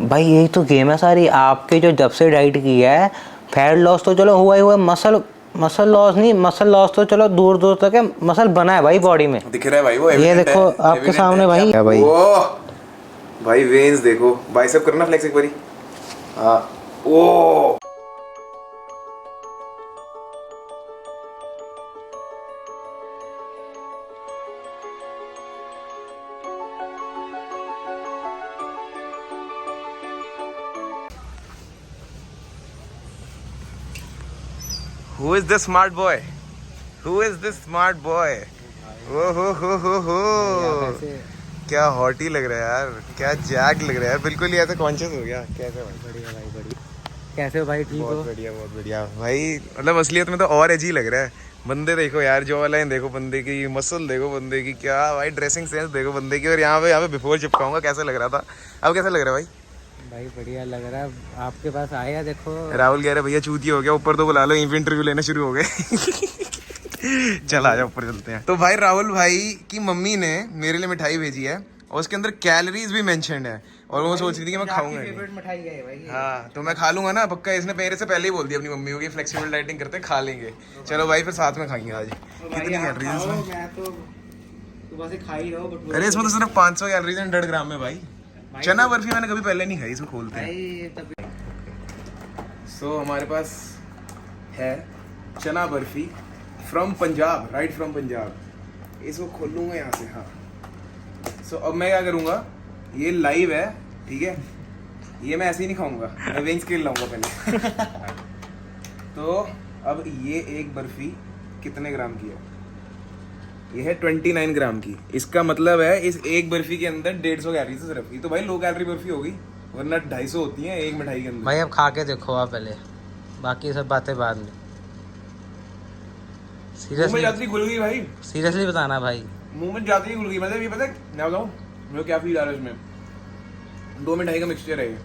भाई यही तो गेम है सारी आपके। जो जब से डाइट की है, फैट लॉस तो चलो हुआ ही हुआ, मसल लॉस नहीं, मसल लॉस तो चलो दूर दूर तक है, मसल बना है भाई बॉडी में, दिख रहा है भाई वो। ये देखो आपके सामने भाई है भाई। भाई वेन्स देखो, बाइसेप करना फ्लेक्स एक बारी। हाँ ओ Who is this smart boy? Who is this smart boy? हो क्या हॉट ही लग रहा है यार, क्या जैक लग रहा है यार, बिल्कुल ही ऐसे कॉन्शियस हो गया। कैसे भाई? बढ़िया भाई बढ़िया। कैसे हो भाई? ठीक हो? बहुत बढ़िया बहुत बढ़िया भाई। मतलब असलियत में तो और एज ही लग रहा है। बंदे देखो यार, जो लाइन देखो बंदे की, मसल देखो बंदे की, क्या भाई ड्रेसिंग सेंस देखो बंदे की। और यहाँ पे बिफोर चिपकाऊंगा कैसा लग रहा था, अब कैसा लग रहा है भाई? भाई बढ़िया लग रहा है। आपके पास आया देखो। राहुल कह रहे भैया चूती हो गया, ऊपर तो बुला लो, इंटरव्यू लेना शुरू हो गए। चल आ जाओ ऊपर चलते हैं। तो भाई राहुल भाई की मम्मी ने मेरे लिए मिठाई भेजी है और उसके अंदर कैलोरीज भी मेंशन्ड है, और वो सोच रही थी कि मैं खाऊंगा। फेवरेट मिठाई है भाई। हाँ तो मैं खा लूंगा ना पक्का। इसने मेरे से पहले ही बोल दिया अपनी मम्मी को कि फ्लेक्सिबल डाइटिंग करते खा लेंगे। चलो भाई फिर साथ में खाएंगे आज। कितनी कैलोरीज है इसमें? मैं तो सुबह से खा ही रहा हूं। अरे इसमें तो सिर्फ 500 कैलोरीज है 1.5 ग्राम में भाई। चना बर्फी मैंने कभी पहले नहीं खाई, इसको खोलते हैं। सो हमारे पास है चना barfi from Punjab, right from Punjab. इसको खोलूंगा यहाँ से। हाँ सो अब मैं क्या करूँगा, ये लाइव है ठीक है, ये मैं ऐसे ही नहीं खाऊंगा, मैं वेइंग स्केल लाऊंगा पहले। तो अब ये एक बर्फी कितने ग्राम की है? ये है 29 ग्राम की। इसका मतलब है इस एक बर्फी के अंदर 150 कैलोरी से सिर्फ। ये तो भाई लो कैलोरी बर्फी हो गई, वरना 250 होती है एक मिठाई के अंदर। भाई अब खा के देखो आप पहले, बाकी सब बातें बाद में। मुंह में जाती घुल गई भाई, सीरियसली बताना भाई। मुंह में जाती ही घुल गई। मतलब ये पता है मैं बताऊँ मुझे क्या फील आ रहा है इसमें? 2 मिठाई का मिक्सचर है ये,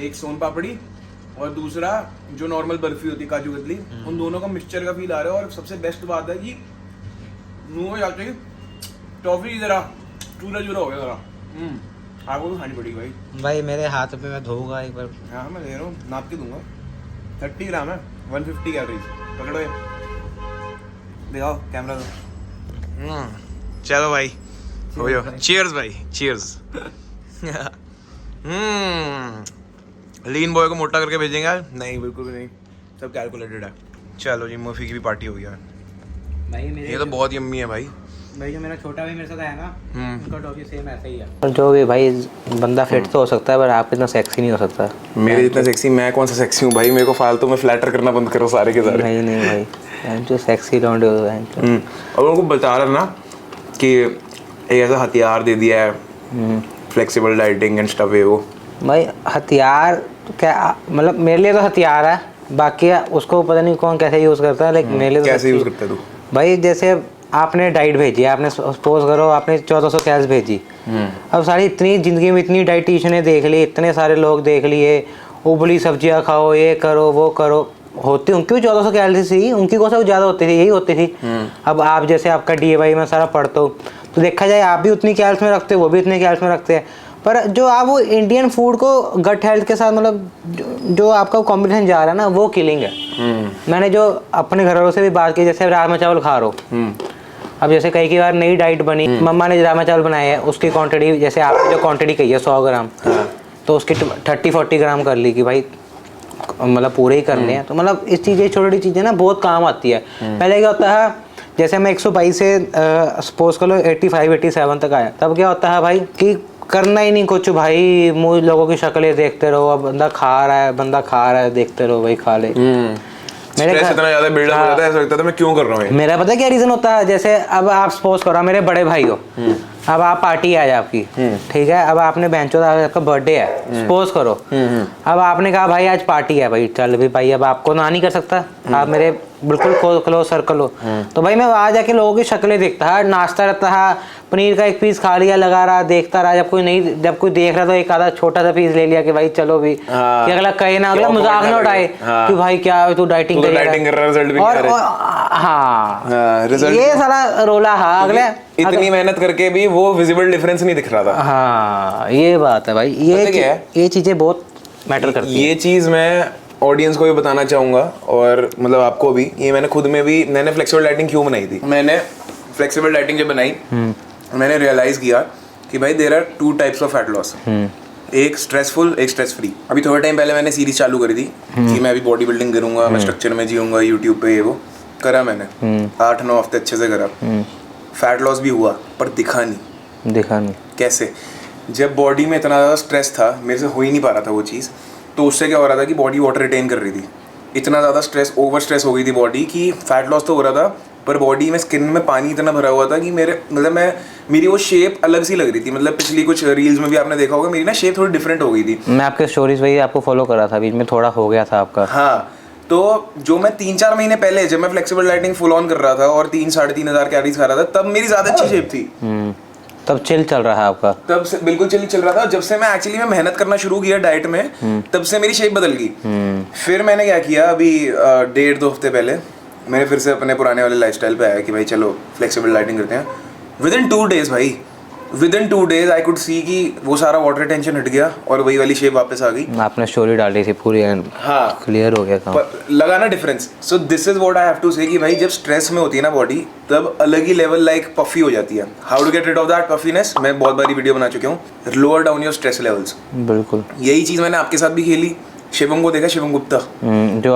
एक सोन पापड़ी और दूसरा जो नॉर्मल बर्फी होती है काजू कतली, उन दोनों का मिक्सचर का फील आ रहा है। और सबसे बेस्ट बात है कि मुंह में जाते ही टॉफी जरा चूरा चूरा हो गया जरा। आपको भी खानी पड़ेगी भाई। भाई मेरे हाथ पे मैं धोऊंगा एक बार। हाँ मैं दे रहा हूँ, नाप के दूंगा। 30 ग्राम है, 150 कैलोरीज। पकड़ो ये, दिखाओ कैमरा दो। चलो भाई हो जाओ। चीयर्स भाई, चीयर्स। लीन बॉय को मोटा करके भेजेंगे आज? नहीं बिल्कुल भी नहीं, सब कैलकुलेटेड है। चलो जी मोफी की भी पार्टी हो गया भाई मेरे ये तो बहुत यम्मी है भाई। भाई जो मेरा छोटा भाई मेरे साथ है ना, उनका टॉफी सेम ऐसा ही है। जो भी भाई बंदा फिट तो हो सकता है, पर आप इतना सेक्सी नहीं हो सकता। मेरे जितना सेक्सी मैं कौन सा सेक्सी हूँ भाई? मेरे को फालतू में फ्लैटर करना बंद करो सारे के सारे। नहीं नहीं भाई, जो सेक्सी लौंडे हो हैं। और उनको बता रहा ना कि एक ऐसा हथियार दे दिया है फ्लेक्सिबल डाइटिंग एंड स्टफ है वो। भाई हथियार तो क्या, मतलब मेरे लिए तो हथियार है, बाकी उसको पता नहीं कौन कैसे यूज़ करता है, लेकिन मेरे लिए तो कैसे यूज़ करता है तू? भाई जैसे आपने डाइट भेजी, आपने सपोज करो आपने 1400 कैलोरीज भेजी। अब सारी इतनी ज़िंदगी में इतनी डाइटिशियने देख ली, इतने सारे लोग देख लिए, उबली सब्जियां खाओ, ये करो वो करो, होती उनकी भी 1400 कैलोरीज थी, उनकी कौन सा ज़्यादा होती थी, यही होती थी। अब आप जैसे आपका DIY में सारा पढ़ते हो तो देखा जाए आप भी उतनी कैलोरीज में रखते हो, वो भी इतने कैलोरीज में रखते हैं। पर जो आप वो इंडियन फूड को गट हेल्थ के साथ, मतलब जो आपका कॉम्बिनेशन जा रहा है ना, वो किलिंग है। मैंने जो अपने घर वालों से भी बात की, जैसे राजमा चावल खा रहा हूँ, अब जैसे कई बार नई डाइट बनी, मम्मा ने राजमा चावल बनाए हैं, उसकी क्वांटिटी जैसे आपने जो क्वांटिटी कही है 100 ग्राम, तो उसकी 30-40 ग्राम कर ली कि भाई मतलब पूरे ही करने हैं। तो मतलब इस चीज़ें, छोटी छोटी चीज़ें ना बहुत काम आती है। पहले क्या होता है, जैसे मैं 122 से सपोज कर लो 85-87 तक आया, तब क्या होता है भाई कि करना ही नहीं कुछ भाई, मुझे लोगों की शक्लें देखते रहो, अब बंदा खा रहा है देखते रहो भाई, खा ले। मेरे इतना ज्यादा बिल्डअप हो जाता है, ऐसा लगता है मैं क्यों कर रहा हूँ। मेरा पता क्या रीजन होता है, जैसे अब आप सपोज करो मेरे बड़े भाई हो, अब आप पार्टी आज आपकी, ठीक है, अब आपने बेंचो आपका बर्थडे है सपोज करो, अब आपने कहा भाई आज पार्टी है भाई, चल भी भाई, अब आपको ना नहीं कर सकता, आप मेरे बिल्कुल क्लोज सर्कल हो, तो भाई मैं वहाँ जाके लोगों की शक्लें देखता है, नाचता रहता है, पनीर का एक पीस खा लिया, लगा रहा, देखता रहा, जब कोई देख रहा तो एक आधा छोटा सा पीस ले लिया कि भाई चलो भी, कि अगला कहे ना, अगला मजाक ना उठाए कि भाई क्या तू डाइटिंग कर रहा है, रिजल्ट भी नहीं आ रहा। हाँ रिजल्ट ये सारा रोला। हाँ अगले इतनी मेहनत करके भी वो विजिबल डिफरेंस नहीं दिख रहा था। हाँ ये बात है भाई, ये चीजें बहुत मैटर करती है। ये चीज मैं ऑडियंस को भी बताना चाहूँगा और मतलब आपको भी, ये मैंने खुद में भी, मैंने फ्लेक्सिबल डाइटिंग क्यों बनाई थी, मैंने फ्लेक्सिबल डाइटिंग जब बनाई मैंने रियलाइज़ किया कि भाई there are 2 types of fat loss, एक स्ट्रेसफुल एक स्ट्रेस फ्री। अभी थोड़े टाइम पहले मैंने सीरीज चालू करी थी कि मैं अभी बॉडी बिल्डिंग करूँगा, मैं स्ट्रक्चर में जीऊँगा, यूट्यूब पे ये वो करा मैंने 8-9 हफ्ते अच्छे से करा, फैट लॉस भी हुआ पर दिखा नहीं। कैसे? जब बॉडी में इतना ज़्यादा स्ट्रेस था, मेरे से हो ही नहीं पा रहा था वो चीज़, तो उससे क्या हो रहा था कि बॉडी वाटर रिटेन कर रही थी, इतना ज़्यादा स्ट्रेस, ओवर स्ट्रेस हो गई थी बॉडी कि फैट लॉस तो हो रहा था पर बॉडी में, स्किन में पानी इतना भरा हुआ था कि मेरी वो शेप अलग सी लग रही थी। मतलब पिछली कुछ रील्स में भी आपने देखा होगा, मेरी ना शेप थोड़ी डिफरेंट हो गई थी। मैं आपके स्टोरीज वही आपको फॉलो कर रहा था, बीच में थोड़ा हो गया था आपका। हाँ, तो जो मैं 3-4 महीने पहले जब मैं फ्लेक्सिबल डाइटिंग फुल ऑन कर रहा था और 3-3.5 हज़ार कैलोरीज खा रहा था, तब मेरी ज़्यादा अच्छी शेप थी। तब चिल चल रहा है आपका? तब से बिल्कुल चिल चल रहा था। जब से मैं एक्चुअली मेहनत करना शुरू किया डाइट में, तब से मेरी शेप बदल गई। फिर मैंने क्या किया, अभी 1.5-2 हफ्ते पहले मैंने फिर से अपने पुराने वाले लाइफस्टाइल पे आया कि भाई चलो फ्लेक्सिबल डाइटिंग करते हैं। विदिन 2 डेज भाई, within 2 days I could see कि वो सारा वाटर टेंशन हट गया और वही वाली शेप वापस आ गई। आपने स्टोरी डाली थी पूरी, हाँ क्लियर हो गया काम, लगा ना difference. So this is what I have to say कि भाई जब स्ट्रेस में होती है ना बॉडी, तब अलग ही लेवल लाइक पफी हो जाती है। How to get rid of that puffiness, मैं बहुत बारी वीडियो बना चुका हूँ। Lower down your stress levels. बिल्कुल यही चीज़ मैंने आपके साथ भी खेली। शिवम को देखा, शिवम गुप्ता जो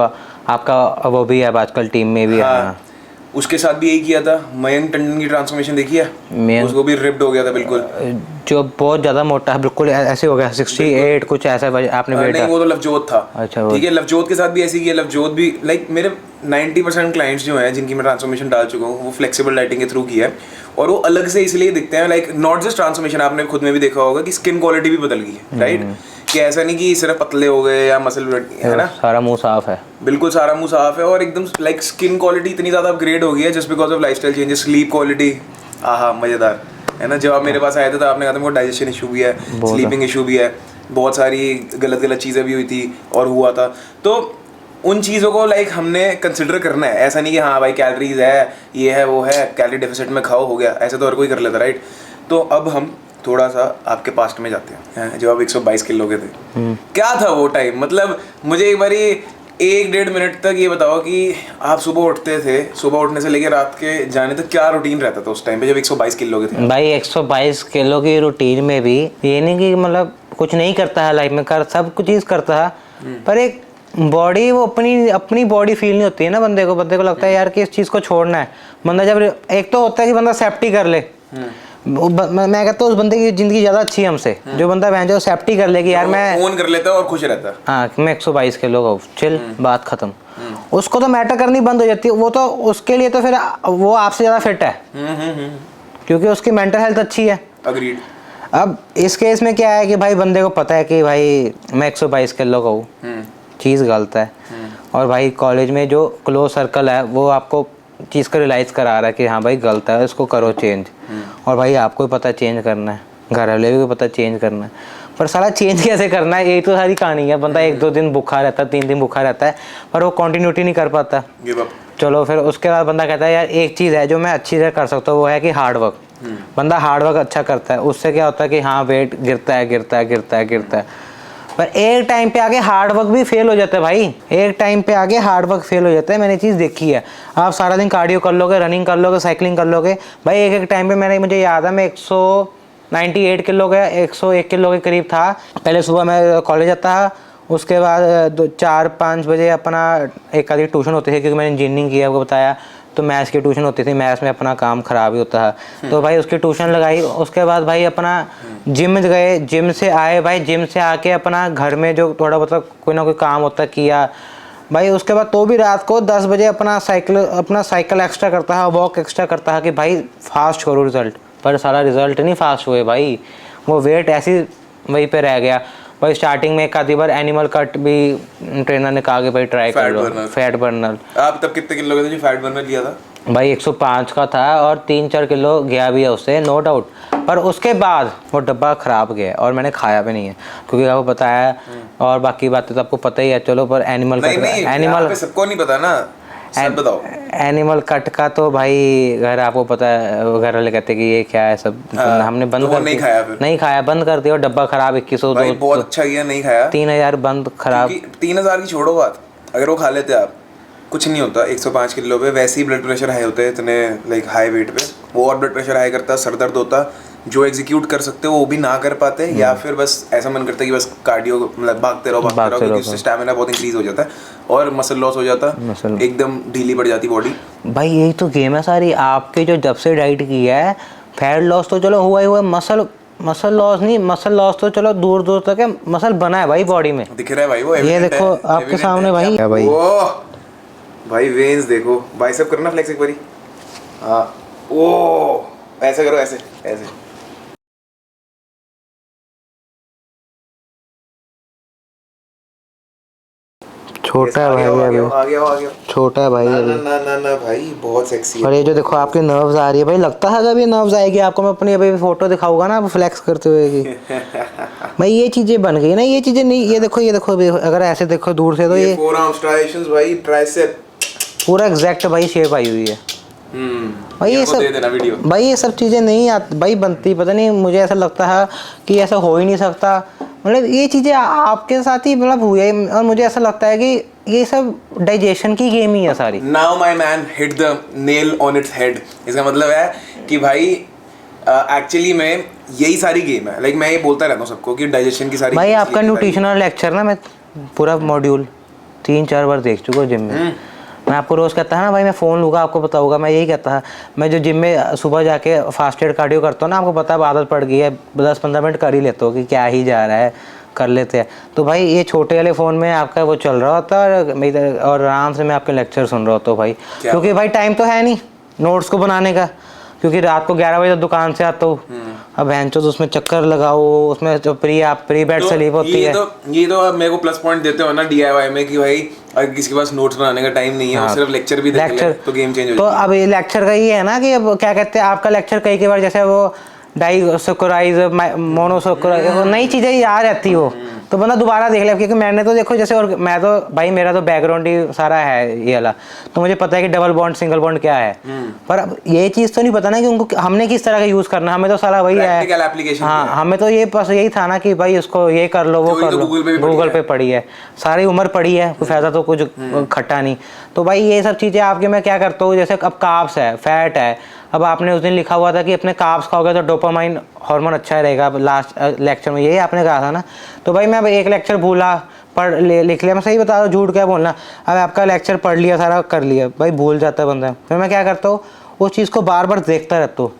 आपका वो भी है आजकल टीम में भी है, उसके साथ भी यही किया था। मयंक टंडन की ट्रांसफॉर्मेशन देखी है, उसको भी रिप्ड हो गया था बिल्कुल, जो बहुत ज्यादा मोटा है, बिल्कुल ऐसे हो गया 68 कुछ ऐसा आपने वेट। नहीं वो तो लवजोत था। अच्छा ठीक है, लवजोत के साथ भी ऐसे किया। लवजोत भी लाइक मेरे 90% क्लाइंट्स जो हैं जिनकी मैं ट्रांसफॉर्मेशन डाल चुका हूँ, वो फ्लेक्सिबल डाइटिंग के थ्रू किया है और वो अलग से इसलिए दिखते हैं। लाइक नॉट जस्ट ट्रांसफॉर्मेशन, आपने खुद में भी देखा होगा कि स्किन क्वालिटी भी बदल गई है, राइट? कि ऐसा नहीं कि सिर्फ पतले हो गए या मसल, है ना, सारा मुंह साफ है, बिल्कुल सारा मुंह साफ है और एकदम लाइक स्किन क्वालिटी इतनी ज़्यादा अपग्रेड हो गई है just because of lifestyle changes. Sleep quality आहा मज़ेदार, है ना। जब आप मेरे पास आए थे तो आपने कहा था मेरे को डाइजेशन इशू भी है, स्लीपिंग इशू भी है, बहुत सारी गलत चीज़ें भी हुई थी और हुआ था। तो उन चीज़ों को लाइक हमने कंसिडर करना है। ऐसा नहीं कि हाँ भाई कैलोरीज है, ये है वो है, कैलोरी डेफिसिट में खाओ हो गया, ऐसे तो हर कोई कर लेता, राइट? तो अब हम थोड़ा सा आपके पास्ट में जाते हैं, जब आप 122 किलो के थे। क्या था वो टाइम? मतलब मुझे एक बारी 1-1.5 मिनट तक ये बताओ कि आप सुबह उठते थे, सुबह उठने से लेकर रात के जाने तक क्या रूटीन रहता था उस टाइम पे जब 122 किलो के थे? भाई 122 किलो की रूटीन में भी ये नहीं कि मतलब कुछ नहीं करता है लाइफ में, कर सब कुछ चीज़ करता है, पर एक बॉडी वो अपनी बॉडी फील नहीं होती है ना बंदे को लगता है यार कि इस चीज़ को छोड़ना है। बंदा जब एक तो होता है कि बंदा सेफ्टी कर ले, मैं कहता हूँ उस बंदे की जिंदगी ज्यादा अच्छी है हमसे, जो बंदा बहन जो सेफ्टी कर ले कि यार मैं ओन कर लेता है और खुश रहता है, हाँ मैं 122 किलो का हूँ, चिल, बात खत्म। उसको तो मैटर करनी बंद हो जाती है, वो तो उसके लिए तो फिर वो आपसे ज्यादा फिट है क्योंकि उसकी मेंटल हेल्थ अच्छी है। अग्रीड। अब इस केस में क्या है कि भाई बंदे को पता है कि भाई मैं 122 किलो का हूँ, चीज़ गलत है, और भाई कॉलेज में जो क्लोज सर्कल है वो आपको चीज़ को रियलाइज़ करा रहा है कि हाँ भाई गलत है, इसको करो चेंज, और भाई आपको भी पता चेंज करना है, घर वाले भी पता चेंज करना है, पर सारा चेंज कैसे करना है यही तो सारी कहानी है। बंदा 1-2 दिन भूखा रहता है, 3 दिन भूखा रहता है, पर वो कंटिन्यूटी नहीं कर पाता। चलो फिर उसके बाद बंदा कहता है यार एक चीज़ है जो मैं अच्छी से कर सकता हूँ, वो है कि हार्ड वर्क। बंदा हार्ड वर्क अच्छा करता है, उससे क्या होता है कि हाँ वेट गिरता है, पर एक टाइम पे आगे हार्ड वर्क भी फेल हो जाता है भाई, एक टाइम पे आगे हार्ड वर्क फेल हो जाता है। मैंने चीज़ देखी है, आप सारा दिन कार्डियो कर लोगे, रनिंग कर लोगे, साइकिलिंग कर लोगे, भाई एक टाइम पे मुझे याद है मैं 198 किलो का 101 किलो के करीब था। पहले सुबह मैं कॉलेज जाता था, उसके बाद 4-5 बजे अपना एक आधी ट्यूशन होती थी क्योंकि मैंने इंजीनियरिंग किया, आपको बताया, तो मैथ्स की ट्यूशन होती थी, मैथ्स में अपना काम ख़राब ही होता है, तो भाई उसकी ट्यूशन लगाई। उसके बाद भाई अपना जिम गए, जिम से आए भाई, जिम से आके अपना घर में जो थोड़ा बहुत कोई ना कोई काम होता किया भाई। उसके बाद तो भी रात को 10 बजे अपना साइकिल एक्स्ट्रा करता है, वॉक एक्स्ट्रा करता है कि भाई फास्ट करो रिजल्ट, पर सारा रिजल्ट नहीं फास्ट हुए भाई, वो वेट ऐसी वहीं पे रह गया। भाई स्टार्टिंग में एक आधी बार एनिमल कट भी ट्रेनर ने कहा कि भाई ट्राई कर लो, फैट बर्नर। आप तब कितने किलो के थे जो फैट बर्नर लिया था? भाई 105 का था और 3-4 किलो गया भी है उससे, नो डाउट। पर उसके बाद वो डब्बा ख़राब गया और मैंने खाया भी नहीं है, क्योंकि आपको पता है, और बाकी बातें तो आपको पता ही है। चलो, पर एनिमल कट, एनिमल सबको नहीं पता ना, सब बताओ। एनिमल कट का तो भाई घर आपको पता है, घर वाले कहते कि ये क्या है सब। हमने बंद कर नहीं खाया, फिर नहीं खाया, बंद कर दिया। और डब्बा खराब 2100। भाई बहुत अच्छा किया नहीं खाया। 3000 बंद खराब। 3000 की छोड़ो बात, अगर वो खा लेते आप कुछ नहीं होता। 105 किलो पे वैसे ही ब्लड प्रेशर हाई होते हैं इतने, लाइक हाई वेट पे वो और ब्लड प्रेशर हाई करता, सर दर्द होता, जो एग्जीक्यूट कर सकते हो वो भी ना कर पाते, या फिर बस ऐसा मन करता है कि बस कार्डियो मतलब भागते रहो क्योंकि उससे स्टैमिना बहुत इंक्रीज हो जाता है और मसल लॉस हो जाता है, एकदम ढीली पड़ जाती बॉडी। भाई यही तो गेम है सारी आपके, जो जब से डाइट की है, फैट लॉस तो चलो हुआ ही हुआ, मसल लॉस नहीं, मसल लॉस तो चलो दूर दूर तक है, मसल बना है भाई बॉडी में, दिख रहा है भाई। वो ये देखो आपके सामने भाई, भाई वेन्स देखो, बाइसेप करना फ्लेक्स एक बारी। हाँ, ओ ऐसे करो, ऐसे ऐसे। छोटा है भाई, आ गया। छोटा है भाई अभी। ना भाई बहुत सेक्सी है। और ये जो देखो आपके नर्व्स आ रही है भाई, लगता है अगर ये नर्व्स आएगी आपको, मैं अपनी अभी फोटो दिखाऊंगा ना फ्लेक्स करते हुए की भाई ये चीजें बन गई ना, ये चीजें नहीं। ये देखो अगर ऐसे देखो दूर से तो ये फोरआर्म स्ट्राइशंस भाई, ट्राइसेप पूरा एग्जैक्ट भाई शेप आई हुई है। भाई ये सब दे देना वीडियो। भाई ये सब चीज़ें नहीं भाई बनती, पता नहीं मुझे ऐसा लगता है कि ऐसा हो ही नहीं सकता। मतलब ये चीज़ें आपके साथ ही मतलब हुई है, और मुझे ऐसा लगता है कि ये सब डाइजेशन की गेम ही है सारी। Now my man hit the nail on its head. इसका मतलब है कि भाई एक्चुअली में यही सारी गेम है। लाइक मैं ये बोलता रहता हूँ सबको कि डाइजेशन की सारी। भाई आपका न्यूट्रिशनल लेक्चर ना मैं पूरा मॉड्यूल 3-4 बार देख चुका हूँ जिम में। मैं आपको रोज़ कहता है ना भाई, मैं फ़ोन लूँगा आपको पता होगा, मैं यही कहता है। मैं जो जिम में सुबह जाके फास्टेड कार्डियो करता हूँ ना, आपको पता है आदत पड़ गई है, 10-15 मिनट कर ही लेता हूँ कि क्या ही जा रहा है, कर लेते हैं। तो भाई ये छोटे वाले फ़ोन में आपका वो चल रहा होता है और आराम से मैं आपके लेक्चर सुन रहा होता हूँ भाई, क्योंकि भाई टाइम तो है नहीं नोट्स को बनाने का, क्योंकि रात को 11 बजे दुकान से आता हूँ। अब तो उसमें चक्कर लगाओ, उसमें जो प्री बेड स्लीप होती है। ये तो अब मेरे को प्लस पॉइंट देते हो ना DIY में कि भाई अगर किसी के पास नोट्स बनाने का टाइम नहीं है, वो सिर्फ लेक्चर भी देख ले तो गेम चेंज हो जाएगा। तो अब ये लेक्चर का ये है ना कि अब क्या कहते हैं, आपका लेक्चर कई बार जैसे वो डाइसोकोराइज, मोनोसोकोराइज, नई चीज़ें याद रहती हो तो बंदा दोबारा देख ले। क्योंकि मैंने तो देखो जैसे, और मैं तो भाई मेरा तो बैकग्राउंड ही सारा है ये वाला, तो मुझे पता है कि डबल बॉन्ड सिंगल बॉन्ड क्या है। पर अब ये चीज़ तो नहीं पता ना कि उनको हमने किस तरह का यूज़ करना, हमें तो सारा वही है। हाँ, हमें तो ये बस यही था ना कि भाई उसको ये कर लो, वो कर लो, गूगल पे पड़ी है, सारी उम्र पड़ी है, कोई फायदा तो कुछ खट्टा नहीं। तो भाई ये सब चीज़ें आपके मैं क्या करता हूँ, जैसे अब कार्ब्स है, फैट है, अब आपने उस दिन लिखा हुआ था कि अपने कार्ब्स खाओगे तो डोपामाइन हार्मोन अच्छा रहेगा, लास्ट लेक्चर में यही आपने कहा था ना। तो भाई मैं अब एक लेक्चर भूला, लिख लिया, मैं सही बता रहा हूँ, झूठ क्या बोलना। अब आपका लेक्चर पढ़ लिया, सारा कर लिया, भाई भूल जाता है बंदा। फिर मैं क्या करता हूँ, उस चीज़ को बार बार देखता रहता हूँ,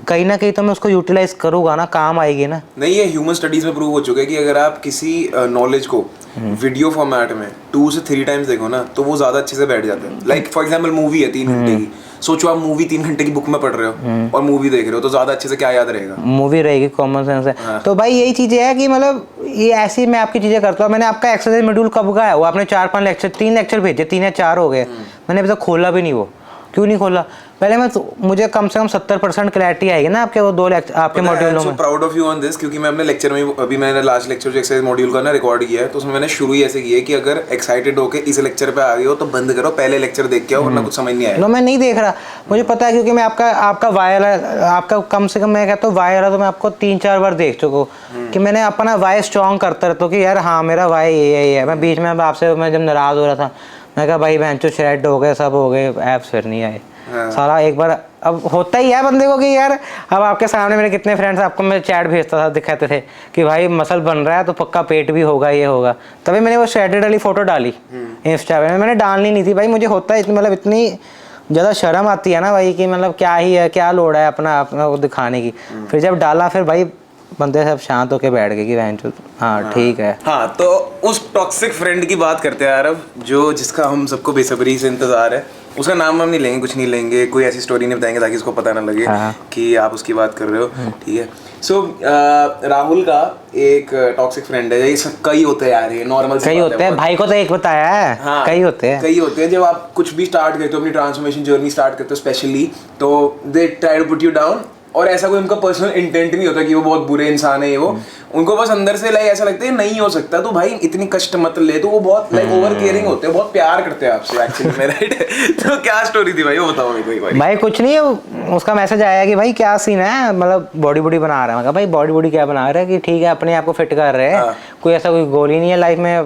कहीं ना कहीं तो मैं उसको यूटिलाइज करूँगा ना, काम आएगी ना। नहीं, ये ह्यूमन स्टडीज में प्रूव हो चुका है कि अगर आप किसी नॉलेज को वीडियो फॉर्मेट में 2 से 3 टाइम्स देखो ना, तो वो ज़्यादा अच्छे से बैठ जाता है। लाइक फॉर एग्जाम्पल मूवी है 3 घंटे की, सोचो आप मूवी 3 घंटे की बुक में पढ़ रहे हो और मूवी देख रहे हो, तो ज़्यादा अच्छे से क्या याद रहेगा, मूवी रहेगी, कॉमन सेंस है। हाँ। तो भाई यही चीज़ें है कि मतलब ये ऐसी मैं आपकी चीज़ें करता हूँ। मैंने आपका एक्सरसाइज शेड्यूल कब का है, वो आपने 4-5 लेक्चर, 3 लेक्चर भेजे, 3 या 4 हो गए, मैंने अभी तक खोला भी नहीं। वो क्यों नहीं खोला? पहले मैं मुझे कम से कम 70% क्लैरिटी आएगी ना आपके वो 2 लेक्चर आपके मॉड्यूलों में। Proud of you on this, क्योंकि मैं अपने लेक्चर में अभी मैंने लास्ट लेक्चर जो एक्सरसाइज मॉड्यूल का ना रिकॉर्ड किया है, तो उसमें मैंने शुरू ही ऐसे किया है कि अगर एक्साइटेड होके इस लेक्चर पे आ गए हो तो बंद करो, पहले लेक्चर देख के आओ, वरना कुछ समझ नहीं आएगा। मैं नहीं देख रहा, मुझे पता है, क्योंकि मैं आपका वायर, आपका कम से कम मैं कहता हूँ वायर, तो मैं आपको 3-4 बार देख चुका हूँ कि मैंने अपना वाई स्ट्रॉन्ग करता रहता हूँ कि यार हाँ मेरा वाई ये है। मैं बीच में आपसे मैं जब नाराज़ हो रहा था, मैं कहा भाई बहन चो श्रेड हो गए, सब हो गए, ऐप्स फिर नहीं आए। हाँ। सारा एक बार अब होता ही है बंदे को कि यार, अब आपके सामने मेरे कितने फ्रेंड्स आपको मैं चैट भेजता था, दिखाते थे कि भाई मसल बन रहा है तो पक्का पेट भी होगा, ये होगा, तभी मैंने वो श्रेडेड वाली फोटो डाली इंस्टा पे। मैंने डालनी नहीं थी भाई, मुझे होता है मतलब इतनी ज़्यादा शर्म आती है ना भाई कि मतलब क्या ही है, क्या लोड है अपना वो दिखाने की। फिर जब डाला, फिर भाई बंदे सब शांत होके बैठ गए कि बहन चो हाँ ठीक है। हाँ, तो उस टॉक्सिक फ्रेंड की बात करते हैं यार अब, जो जिसका हम सबको बेसब्री से इंतजार है, उसका नाम हम नहीं लेंगे, कुछ नहीं लेंगे, कोई ऐसी स्टोरी नहीं बताएंगे ताकि उसको पता ना लगे कि आप उसकी बात कर रहे हो, ठीक है। सो राहुल का एक टॉक्सिक फ्रेंड है, ये सब कई होते हैं यार, ये नॉर्मल कई होते हैं, भाई को तो एक बताया है। हाँ, कई होते हैं। जब आप कुछ भी स्टार्ट करते हो, अपनी ट्रांसफॉर्मेशन जर्नी स्टार्ट करते हो स्पेशली, तो they try to put you down, और ऐसा कोई उनका पर्सनल इंटेंट नहीं होता कि वो बहुत बुरे इंसान है, ये वो उनको बस अंदर से लाइक ऐसा लगता है नहीं हो सकता, तो भाई इतनी कष्ट मत ले। तो वो बहुत लाइक ओवर केयरिंग होते हैं, बहुत प्यार करते हैं आपसे एक्चुअली में, राइट? तो क्या स्टोरी थी भाई, वो बताओ मेरे को। भाई कुछ नहीं, उसका मैसेज आया कि भाई क्या सीन है, मतलब बॉडी बॉडी बना रहा है। मैं कहा भाई बॉडी बॉडी क्या बना रहा है, कि ठीक है अपने आप को फिट कर रहे हैं, कोई ऐसा कोई गोल ही नहीं है लाइफ में,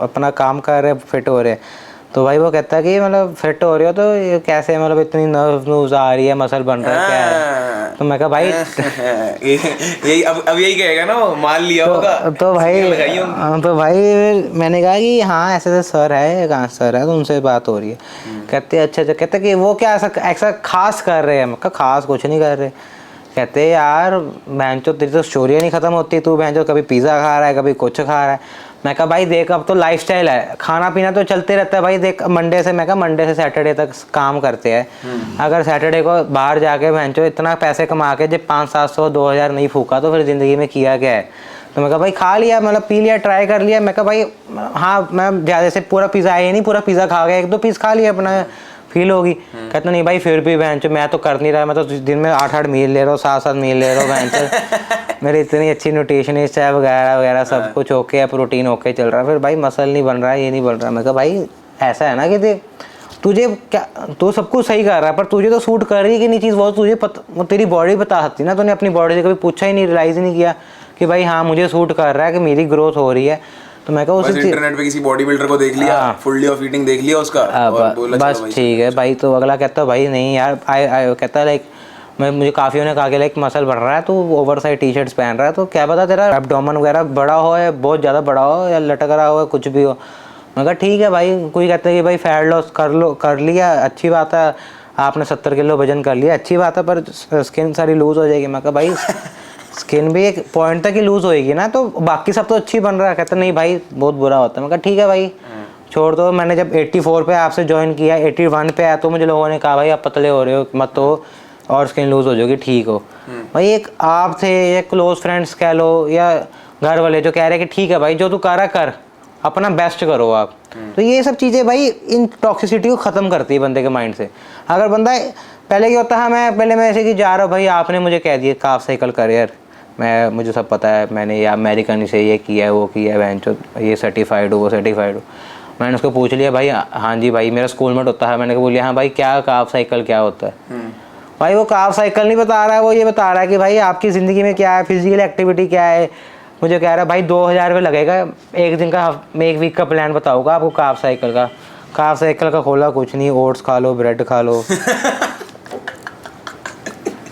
अपना काम कर रहे, फिट हो रहे। तो भाई वो कहता है कि मतलब फिट हो रहे हो तो ये कैसे, मतलब इतनी नर्व्स आ रही है, मसल बन रहा है, क्या है? तो मैं कहा भाई यही अब यही कहेगा ना, मान लिया होगा। तो भाई मैंने कहा कि हाँ ऐसे सर है, कहाँ सर है, तो उनसे बात हो रही है। कहते अच्छा, कहते कि वो क्या ऐसा खास कर रहे हैं। मैं कहा खास कुछ नहीं कर रहे। कहते यार बहन चो तेरी तो स्टोरी नहीं खत्म होती, तू बहन चो कभी पिज़्ज़ा खा रहा है, कभी कुछ खा रहा है। मैं कहा भाई देख अब तो लाइफस्टाइल है, खाना पीना तो चलते रहता है भाई, देख मंडे से, मैं कहा मंडे से सैटरडे तक काम करते हैं, अगर सैटरडे को बाहर जाके बहन चो इतना पैसे कमा के जब 500-700 2000 नहीं फूका तो फिर ज़िंदगी में किया क्या है? तो मैं कहा भाई खा लिया, मतलब पी लिया, ट्राई कर लिया। मैं कहा भाई हाँ मैं ज़्यादा से पूरा पिज़्ज़ा आया नहीं, पूरा पिज़्ज़ा खा गया, 1-2 पीस खा लिया, अपना फील होगी। कहता नहीं भाई फिर भी बहन चो मैं तो कर नहीं रहा, मैं तो दिन में 8-8 मील ले रहा हूँ, 7-7 मील ले रहा हूँ बहन चो, मेरी इतनी अच्छी न्यूट्रिशनिस्ट है वगैरह वगैरह, सब कुछ ओके है, प्रोटीन ओके चल रहा है, फिर भाई मसल नहीं बन रहा है, ये नहीं बन रहा। मैं कहा भाई ऐसा है ना कि देख तुझे क्या, तू सब कुछ सही कर रहा है पर तुझे तो सूट कर रही है कि नहीं चीज़, वो तुझे तेरी बॉडी बता सकती ना। तूने अपनी बॉडी से कभी पूछा ही नहीं, रियलाइज़ ही नहीं किया कि भाई हाँ मुझे सूट कर रहा है, कि मेरी ग्रोथ हो रही है। तो मैं कहा उस इंटरनेट पे किसी बॉडी बिल्डर को देख लिया, फुल डे ऑफ ईटिंग देख लिया उसका, और बोला बस ठीक है भाई। तो अगला कहता भाई नहीं यार, कहता है लाइक मुझे काफ़ियों ने कहा कि लाइक मसल बढ़ रहा है, तो ओवर साइज टी शर्ट्स पहन रहा है, तो क्या पता तेरा एब्डोमेन वगैरह बड़ा हो या बहुत ज़्यादा बड़ा हो या लटक रहा हो, कुछ भी हो। मैं कहा ठीक है भाई। कोई कहता है कि भाई फैट लॉस कर लिया, अच्छी बात है, आपने 70 किलो वजन कर लिया, अच्छी बात है, पर स्किन सारी लूज़ हो जाएगी। मैं कहा भाई स्किन भी एक पॉइंट तक ही लूज़ होएगी ना, तो बाकी सब तो अच्छी बन रहा है। कहता नहीं भाई बहुत बुरा होता है। मैं कहा ठीक है भाई छोड़ दो। मैंने जब 84 पे आपसे ज्वाइन किया, 81 पे आया तो मुझे लोगों ने कहा भाई आप पतले हो रहे हो, मत हो और स्किन लूज़ हो जाएगी, ठीक हो। भाई एक आप थे, एक क्लोज फ्रेंड्स कह लो या घर वाले जो कह रहे हैं कि ठीक है भाई जो तू कर रहा कर, अपना बेस्ट करो आप। तो ये सब चीज़ें भाई इन टॉक्सिसिटी को ख़त्म करती है बंदे के माइंड से। अगर बंदा पहले क्या होता है, मैं ऐसे कि जा रहा हूँ भाई, आपने मुझे कह दिया काफ साइकिल करियर, मुझे सब पता है, मैंने या अमेरिकन से ये किया है वो किया है, बहन चो ये सर्टिफाइड हो वो सर्टिफाइड हो। मैंने उसको पूछ लिया भाई हाँ जी भाई मेरा स्कूल मेट होता है, मैंने बोलिए हाँ भाई क्या काफ साइकिल क्या होता है? भाई वो काफ साइकिल नहीं बता रहा है, वो ये बता रहा है कि भाई आपकी ज़िंदगी में क्या है, फिजिकल एक्टिविटी क्या है। मुझे कह रहा है भाई 2000 रुपये लगेगा एक दिन का, एक वीक का प्लान बताऊँगा आपको काफ साइकिल का। काफ साइकिल का खोला कुछ नहीं, ओट्स खा लो, ब्रेड खा लो।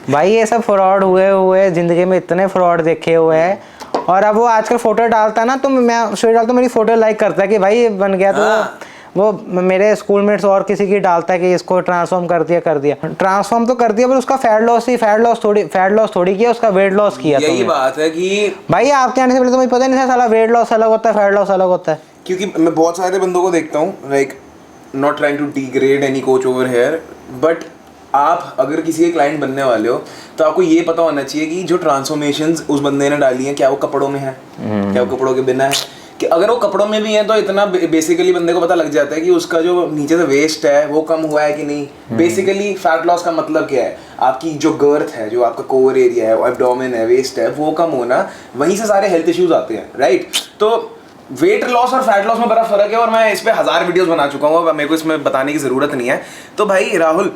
भाई ये सब फ्रॉड हुए ज़िंदगी में, इतने फ्रॉड देखे हुए हैं। और अब वो आजकल फ़ोटो डालता है ना, तो मैं स्टोरी डालता हूँ, मेरी फ़ोटो लाइक करता है कि भाई ये बन गया। तो वो मेरे स्कूलमेट्स और किसी की डालता है कि इसको ट्रांसफॉर्म कर दिया ट्रांसफॉर्म तो कर दिया, पर उसका फैट लॉस थोड़ी किया, उसका वेट लॉस किया। यही बात है कि भाई आपके आने से पहले तो मुझे पता नहीं था साला वेट लॉस अलग होता है, फैट लॉस अलग होता है। क्योंकि मैं बहुत सारे बंदों को देखता हूँ, like not trying to degrade any coach over here, but आप अगर किसी के क्लाइंट बनने वाले हो तो आपको ये पता होना चाहिए कि जो ट्रांसफॉर्मेशंस उस बंदे ने डाली हैं क्या वो कपड़ों में है, क्या वो कपड़ों के बिना है। कि अगर वो कपड़ों में भी है तो इतना बेसिकली बंदे को पता लग जाता है कि उसका जो नीचे से वेस्ट है वो कम हुआ है कि नहीं। बेसिकली फैट लॉस का मतलब क्या है, आपकी जो गर्थ है, जो आपका कोर एरिया है, एब्डोमेन है, वेस्ट है, वो कम होना, वहीं से सारे हेल्थ इश्यूज आते हैं, राइट। तो वेट लॉस और फैट लॉस में बड़ा फर्क है, और मैं इस पे 1000 वीडियोस बना चुका हूँ, अब मेरे को इसमें बताने की ज़रूरत नहीं है। तो भाई राहुल,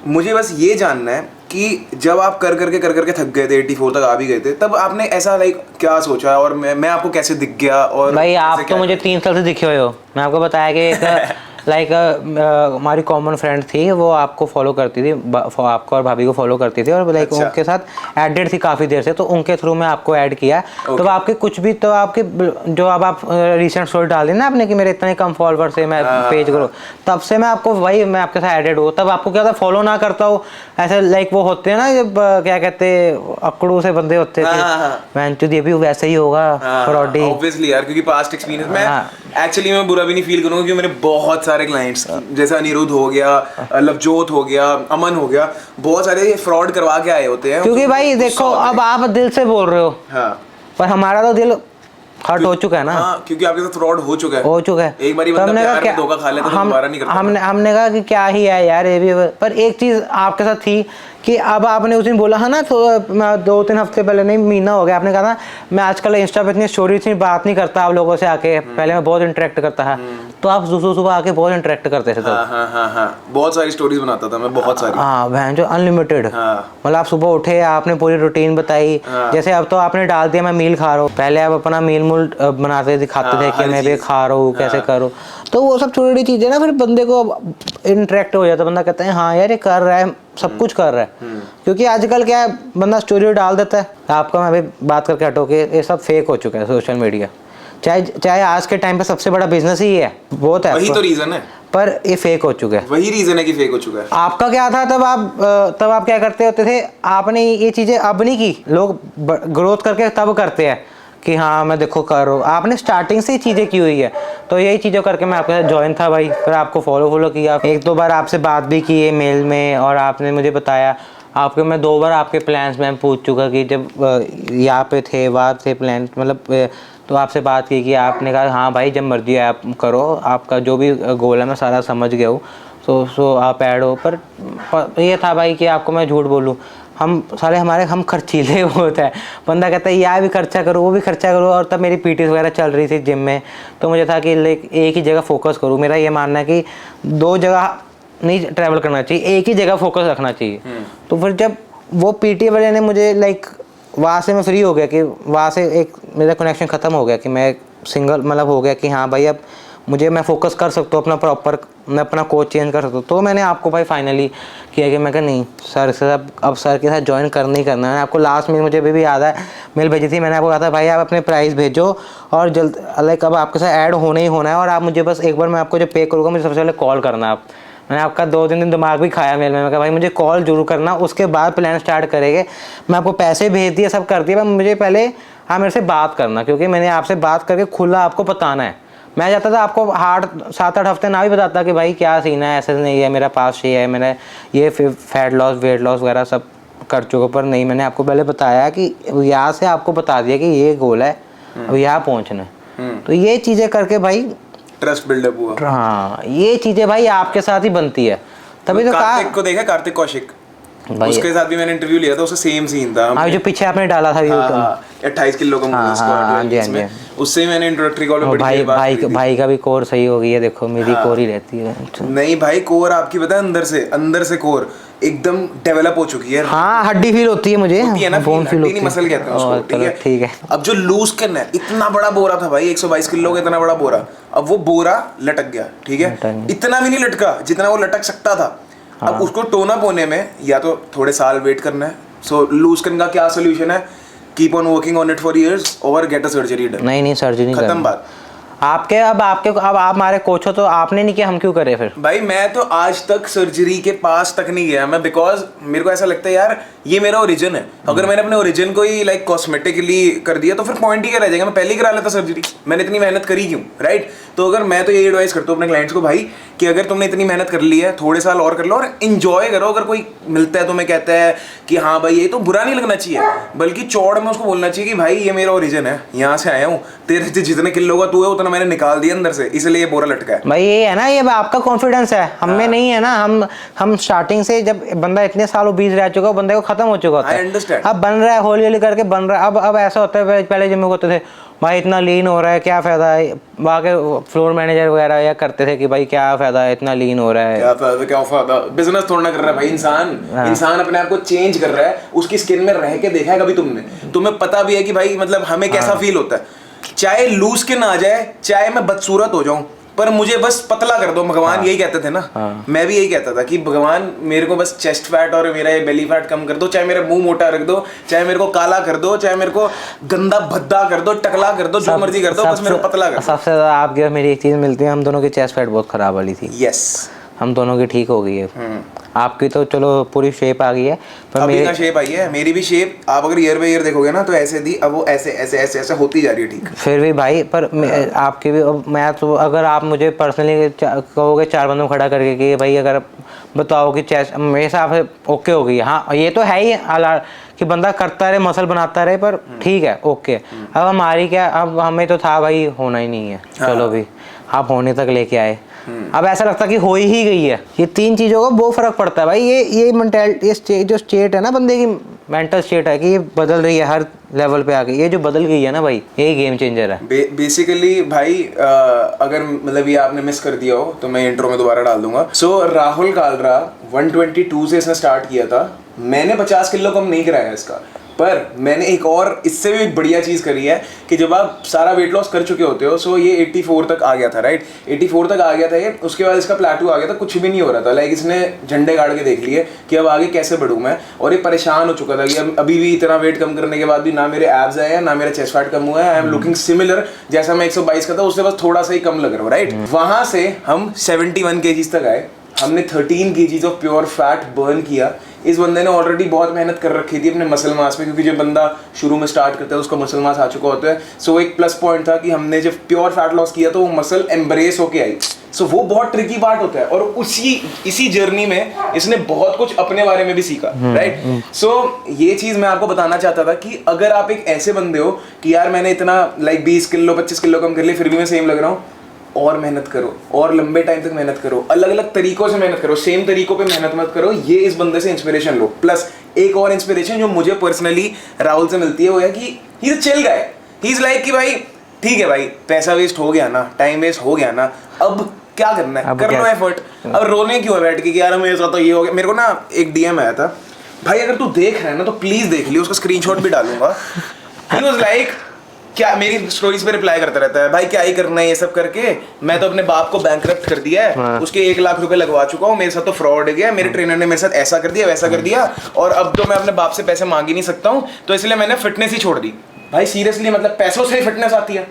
मुझे बस ये जानना है कि जब आप कर करके थक गए थे, 84 तक आ भी गए थे, तब आपने ऐसा लाइक क्या सोचा, और मैं आपको कैसे दिख गया? और भाई आप तो मुझे 3 साल से दिखे हुए हो। मैं आपको बताया कि एक लाइक हमारी कॉमन फ्रेंड थी, वो आपको फॉलो करती थी, आपको और भाभी को फॉलो करती थी, और लाइक उनके साथ एडेड थी काफ़ी देर से, तो उनके थ्रू मैं आपको ऐड किया। तो आपके कुछ भी, तो आपके जो अब आप रिसेंट स्टोरी डाल दी ना आपने कि मेरे इतने कम फॉलोवर से मैं पेज करो, तब से मैं आपको भाई मैं आपके साथ एडेड हूँ। तब आपको क्या था, फॉलो ना करता हूँ ऐसे, लाइक वो होते हैं ना जब क्या कहते अकड़ू से बंदे होते थे, मैं ये भी वैसे ही होगा फ्रॉडी, ऑब्वियसली यार, क्योंकि पास्ट एक्सपीरियंस में एक्चुअली मैं बुरा भी नहीं फील करूंगा, क्योंकि मेरे बहुत सारे क्लाइंट्स जैसे अनिरुद्ध हो गया, लवजोत हो गया, अमन हो गया, बहुत सारे फ्रॉड करवा के आए होते हैं। क्योंकि भाई देखो अब आप दिल से बोल रहे हो, हाँ, पर हमारा तो दिल हर्ट हो चुका है ना। हाँ, क्योंकि आपके साथ फ्रॉड हो चुका है। एक बारी तो बंदा प्यार में धोखा खा लेता तो दोबारा नहीं करता। हमने कहा कि क्या ही है यार ये भी, पर एक चीज आपके साथ थी कि अब आपने उस दिन बोला है ना, तो 2-3 हफ्ते पहले, नहीं महीना हो गया, आपने कहा था मैं आजकल इंस्टा पे इतनी स्टोरी से बात नहीं करता आप लोगों से आके, पहले मैं बहुत इंटरेक्ट करता था। तो आप सुबह आके बहुत इंटरेक्ट करते थे। हाँ, बहुत सारी स्टोरीज बनाता था मैं, बहुत सारी। हाँ बहन जो अनलिमिटेड। मतलब आप सुबह उठे, आपने पूरी रूटीन बताई। जैसे अब तो आपने डाल दिया मैं मील खा रहा हूँ, पहले आप अपना मील मूल बनाते दिखाते थे कि मैं भी खा रहा हूँ, कैसे करूँ। तो वो सब छोटी छोटी चीजें ना, फिर बंदे को इंटरेक्ट हो जाता, बंदा कहता है हाँ यार ये कर रहा है, सब कुछ कर रहा है। क्योंकि आजकल क्या है, बंदा स्टोरी डाल देता है। आपका मैं अभी बात करके हटो कि ये सब फेक हो चुका है सोशल मीडिया। चाहे आज के टाइम पे सबसे बड़ा बिजनेस ही है, बहुत है, वही तो रीजन है, पर ये फेक हो चुका है। वही रीजन है कि फेक हो चुका है। आपका क्या था तब आप क्या करते होते थे, आपने ये चीजें अब नहीं की, लोग ग्रोथ करके तब करते हैं कि हाँ मैं देखो कर रहा हूँ, आपने स्टार्टिंग से ही चीज़ें की हुई है। तो यही चीज़ों करके मैं आपके साथ ज्वाइन था भाई, फिर आपको फॉलो किया, 1-2 बार आपसे बात भी की है मेल में, और आपने मुझे बताया आपके, मैं 2 बार आपके प्लान्स में पूछ चुका कि जब यहाँ पे थे वहाँ थे प्लान, मतलब तो आपसे बात की कि आपने कहा हाँ भाई जब मर्जी आप करो, आपका जो भी गोल है मैं सारा समझ गया हूँ, सो आप ऐड हो। पर ये था भाई कि आपको मैं झूठ बोलूँ, हम खर्चीले होता है, बंदा कहता है यह भी खर्चा करो वो भी खर्चा करो। और तब मेरी पीटी वगैरह चल रही थी जिम में, तो मुझे था कि एक ही जगह फोकस करूँ। मेरा ये मानना है कि 2 जगह नहीं ट्रैवल करना चाहिए, एक ही जगह फोकस रखना चाहिए। तो फिर जब वो पीटी वाले ने मुझे वहाँ से मैं फ्री हो गया, कि वहाँ से एक मेरा कनेक्शन ख़त्म हो गया, कि मैं सिंगल मतलब हो गया कि हाँ भाई अब मैं फोकस कर सकता हूँ अपना प्रॉपर, मैं अपना कोच चेंज कर सकता हूँ। तो मैंने आपको भाई फाइनली किया कि मैं कहा नहीं सर से अब सर के साथ ज्वाइन करना ही करना है। आपको लास्ट में मुझे भी याद है मेल भेजी थी, मैंने आपको कहा था भाई आप अपने प्राइस भेजो और जल्द अब आपके साथ ऐड होना ही होना है, और आप मुझे बस एक बार मैं आपको जब पे करूँगा मुझे सबसे पहले कॉल करना। आप मैंने आपका 2-3 दिन दिमाग भी खाया मेल में, मैं कहा भाई मुझे कॉल जरूर करना, उसके बाद प्लान स्टार्ट करेंगे। मैं आपको पैसे भेज दिए, सब कर दिया, मुझे पहले हाँ मेरे से बात करना, क्योंकि मैंने आपसे बात करके खुला आपको बताना है। मैं चाहता था आपको 7-8 हफ्ते ना भी बताता कि भाई क्या सीन है, ऐसे नहीं है, मेरा पास ये है, मैंने ये फैट लॉस वेट लॉस वगैरह सब कर चुका, पर नहीं, मैंने आपको पहले बताया कि यहाँ से आपको बता दिया कि ये गोल है, अब यहाँ पहुँचना है। तो ये चीज़ें करके भाई ट्रस्ट बिल्डअप हुआ। हाँ ये चीजें भाई आपके साथ ही बनती है, तभी तो कार्तिक को देखा, कार्तिक कौशिक, उसके साथ भी मैंने इंटरव्यू लिया था, उससे सेम सीन था। हाँ जो पीछे आपने डाला था हाँ, 28 किलो का स्क्वाट, उससे मैंने इंट्रोडक्टरी कॉल में भाई का भी कोर सही हो गई है, देखो मेरी कोर ही रहती है। नहीं भाई कोर आपकी पता है अंदर से कोर एकदम डेवलप हो चुकी है। हाँ हड्डी फील होती है मुझे, होती है ना, बोन फील होती है, मसल कहते हैं उसको। ठीक है। अब जो लूज करना है, इतना बड़ा बोरा था भाई, 122 किलो का इतना बड़ा बोरा, अब वो बोरा लटक गया। ठीक है, इतना भी नहीं लटका जितना वो लटक सकता था। अब उसको टोन अप होने में या तो थोड़े साल वेट करना है। सो लूज करने का क्या सोल्यूशन है, keep on working on it for years और गेट अ सर्जरी डन। नहीं सर्जरी खत्म बात। अब आप हमारे कोच हो, तो आपने नहीं किया, हम क्यों करें फिर? भाई मैं तो आज तक सर्जरी के पास तक नहीं गया मैं, बिकॉज मेरे को ऐसा लगता है यार ये मेरा ओरिजिन है। अगर मैंने अपने ओरिजिन को ही कॉस्मेटिकली कर दिया तो फिर पॉइंट ही क्या रह जाएगा, मैं पहले ही करा लेता सर्जरी, मैंने इतनी मेहनत करी क्यों, राइट? तो अगर मैं तो ये एडवाइस करता हूँ अपने क्लाइंट्स को भाई कि अगर तुमने इतनी मेहनत कर ली है, थोड़े साल और कर लो और एंजॉय करो। अगर कोई मिलता है तुम्हें कहता है कि हाँ भाई ये तो बुरा नहीं लगना चाहिए, बल्कि चौड़ में उसको बोलना चाहिए कि भाई ये मेरा ओरिजिन है, यहाँ से आया हूँ, तेरे जितने किलो का तू है उतना मैंने निकाल दिया अंदर से, इसलिए ये बोरा लटका है। भाई ये है ना, ये आपका कॉन्फिडेंस है, हमें नहीं है ना। हम स्टार्टिंग से जब बंदा इतने साल ओबीस रह चुका, बंदे को खत्म हो चुका होता है, अब बन रहा है हौली हौली करके बन रहा है। अब ऐसा होता है, पहले जिम में होते थे भाई इतना लीन हो रहा है, क्या फायदा है, वहाँ के फ्लोर मैनेजर वगैरह या करते थे कि भाई क्या फायदा है, इतना लीन हो रहा है, क्या फायदा, बिजनेस थोड़ा ना कर रहा है भाई इंसान अपने आप को चेंज कर रहा है। उसकी स्किन में रह के देखा है कभी तुमने? तुम्हें पता भी है कि भाई मतलब हमें कैसा फील होता है, चाहे लूज स्किन आ जाए, चाहे मैं बदसूरत हो जाऊं, पर मुझे बस पतला कर दो। भगवान यही कहते थे ना, मैं भी यही कहता था कि भगवान मेरे को बस चेस्ट फैट और मेरा ये बेली फैट कम कर दो, चाहे मेरा मुंह मोटा रख दो, चाहे मेरे को काला कर दो, चाहे मेरे को गंदा भद्दा कर दो, टकला कर दो, जो मर्जी कर दो, बस मेरे को पतला कर दो। सबसे ज्यादा आपकी और मेरी एक चीज मिलती है, हम दोनों की चेस्ट फैट बहुत खराब वाली थी। यस, हम दोनों की ठीक हो गई है। आपकी तो चलो पूरी शेप आ गई है, पर अभी मेरी का शेप आई है, मेरी भी शेप आप अगर ईयर बाय ईयर देखोगे ना तो ऐसे थी, अब वो ऐसे ऐसे ऐसे ऐसे होती जा रही है। ठीक फिर भी भाई, पर आपकी भी, अब मैं तो अगर आप मुझे पर्सनली कहोगे 4 बंदों खड़ा करके कि भाई अगर बताओ कि चेस्ट मेरे हिसाब से ओके हो गई, हाँ ये तो है ही कि बंदा करता रहे, मसल बनाता रहे, पर ठीक है ओके। अब हमारी क्या, अब हमें तो था भाई होना ही नहीं है, चलो भी आप होने तक लेके आए, अब ऐसा लगता कि हो ही गई है। ये 3 चीज़ों का बहुत फर्क पड़ता है भाई। ये मेंटालिटी, ये जो स्टेट है ना बंदे की, मेंटल स्टेट है कि ये बदल रही है हर लेवल पे आके, ये जो बदल गई है ना भाई, यही गेम चेंजर है। बेसिकली भाई अगर मतलब ये आपने मिस कर दिया हो तो मैं इंट्रो में दोबारा डाल दूंगा। सो राहुल कालरा 122 से इसने स्टार्ट किया था, मैंने 50 किलो कम नहीं कराया इसका, पर मैंने एक और इससे भी बढ़िया चीज़ करी है कि जब आप सारा वेट लॉस कर चुके होते हो, सो ये 84 तक आ गया था, राइट, 84 तक आ गया था ये, उसके बाद इसका प्लेटू आ गया था, कुछ भी नहीं हो रहा था, लाइक इसने झंडे गाड़ के देख लिए कि अब आगे कैसे बढ़ूँ मैं, और ये परेशान हो चुका था कि अभी भी इतना वेट कम करने के बाद भी ना मेरे एब्स आए हैं ना मेरा चेस्ट फैट कम हुआ है, आई एम लुकिंग सिमिलर जैसा मैं 122 का था उससे बस थोड़ा सा ही कम लग रहा हूँ, राइट। वहाँ से हम 71 kgs तक आए, हमने 13 kgs of pure fat burn किया। इस बंदे ने ऑलरेडी बहुत मेहनत कर रखी थी अपने मसल मास में, क्योंकि जब बंदा शुरू में स्टार्ट करता है उसका मसल मास आ चुका होता है। सो एक प्लस पॉइंट था कि हमने जब प्योर फैट लॉस किया तो वो मसल एम्ब्रेस होके आई। सो वो बहुत ट्रिकी पार्ट होता है, और इसी जर्नी में इसने बहुत कुछ अपने बारे में भी सीखा, राइट। सो ये चीज़ मैं आपको बताना चाहता था कि अगर आप एक ऐसे बंदे हो कि यार मैंने इतना लाइक 20 किलो 25 किलो कम कर लिया फिर भी मैं सेम लग रहा हूँ, और मेहनत करो, और लंबे टाइम तक मेहनत करो, अलग अलग तरीकों से मेहनत करो, सेम तरीकों पे मेहनत मत करो। ये इस बंदे से इंस्पिरेशन लो। प्लस एक और इंस्पिरेशन जो मुझे पर्सनली राहुल से मिलती है वो है कि he is chill guy, he is like कि भाई ठीक है भाई, पैसा वेस्ट हो गया ना, टाइम वेस्ट हो गया ना, अब क्या करना है, कर लो एफर्ट। अब रोने क्यों है बैठ के कि यार मेरे साथ तो ये हो गया। मेरे को ना एक डीएम आया था, भाई अगर तू देख रहा है ना तो प्लीज देख लियो, उसका स्क्रीनशॉट भी डालूंगा। ही वाज लाइक, क्या मेरी स्टोरीज पे रिप्लाई करता रहता है, भाई क्या ही करना है ये सब करके, मैं तो अपने बाप को बैंकरप्ट कर दिया है, उसके 1 लाख रुपए लगवा चुका हूँ, मेरे साथ तो फ्रॉड हो गया, मेरे ट्रेनर ने मेरे साथ ऐसा कर दिया वैसा कर दिया, और अब तो मैं अपने बाप से पैसे मांग ही नहीं सकता हूँ, तो इसलिए मैंने फिटनेस ही छोड़ दी। भाई सीरियसली, मतलब पैसों से ही फिटनेस आती है।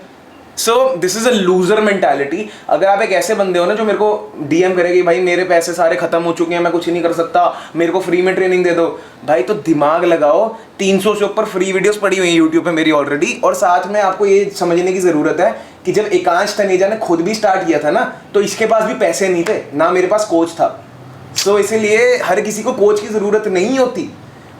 सो this is a loser mentality. अगर आप एक ऐसे बंदे हो ना जो मेरे को डीएम करेगी भाई मेरे पैसे सारे खत्म हो चुके हैं, मैं कुछ नहीं कर सकता, मेरे को फ्री में ट्रेनिंग दे दो, भाई तो दिमाग लगाओ, 300 से ऊपर फ्री वीडियोस पड़ी हुई हैं यूट्यूब पे मेरी ऑलरेडी। और साथ में आपको ये समझने की जरूरत है कि जब एकांश तनेजा ने खुद भी स्टार्ट किया था ना, तो इसके पास भी पैसे नहीं थे, ना मेरे पास कोच था। सो इसीलिए हर किसी को कोच की जरूरत नहीं होती।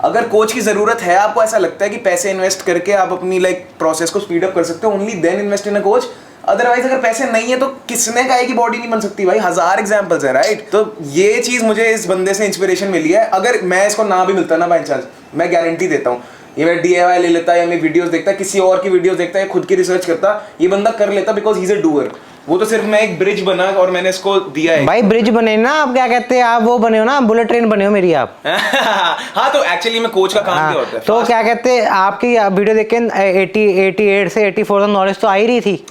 अगर कोच की जरूरत है, आपको ऐसा लगता है कि पैसे इन्वेस्ट करके आप अपनी प्रोसेस को स्पीड अप कर सकते हो, only then invest in a coach. Otherwise अगर पैसे नहीं है तो किसने कहा है कि बॉडी नहीं बन सकती भाई, 1000 एग्जांपल्स हैं, राइट। तो ये चीज मुझे इस बंदे से इंस्पिरेशन मिली है। अगर मैं इसको ना भी मिलता ना बाई चांस, मैं गारंटी देता हूँ ये मेरा DIY ले लेता, या मेरी वीडियोस देखता, किसी और की वीडियोस देखता, या खुद की रिसर्च करता, ये बंदा कर लेता, because he is a doer. वो तो सिर्फ मैं एक ब्रिज बना और मैंने इसको दिया है। भाई ब्रिज बने ना, आप क्या कहते हैं, आप वो बने हो ना, बुलेट ट्रेन बने हो मेरी आप। हाँ तो एक्चुअली मैं कोच का काम क्या होता है, तो क्या कहते हैं, आपकी वीडियो देख के 88 से 84 तक नॉलेज तो आ ही रही थी।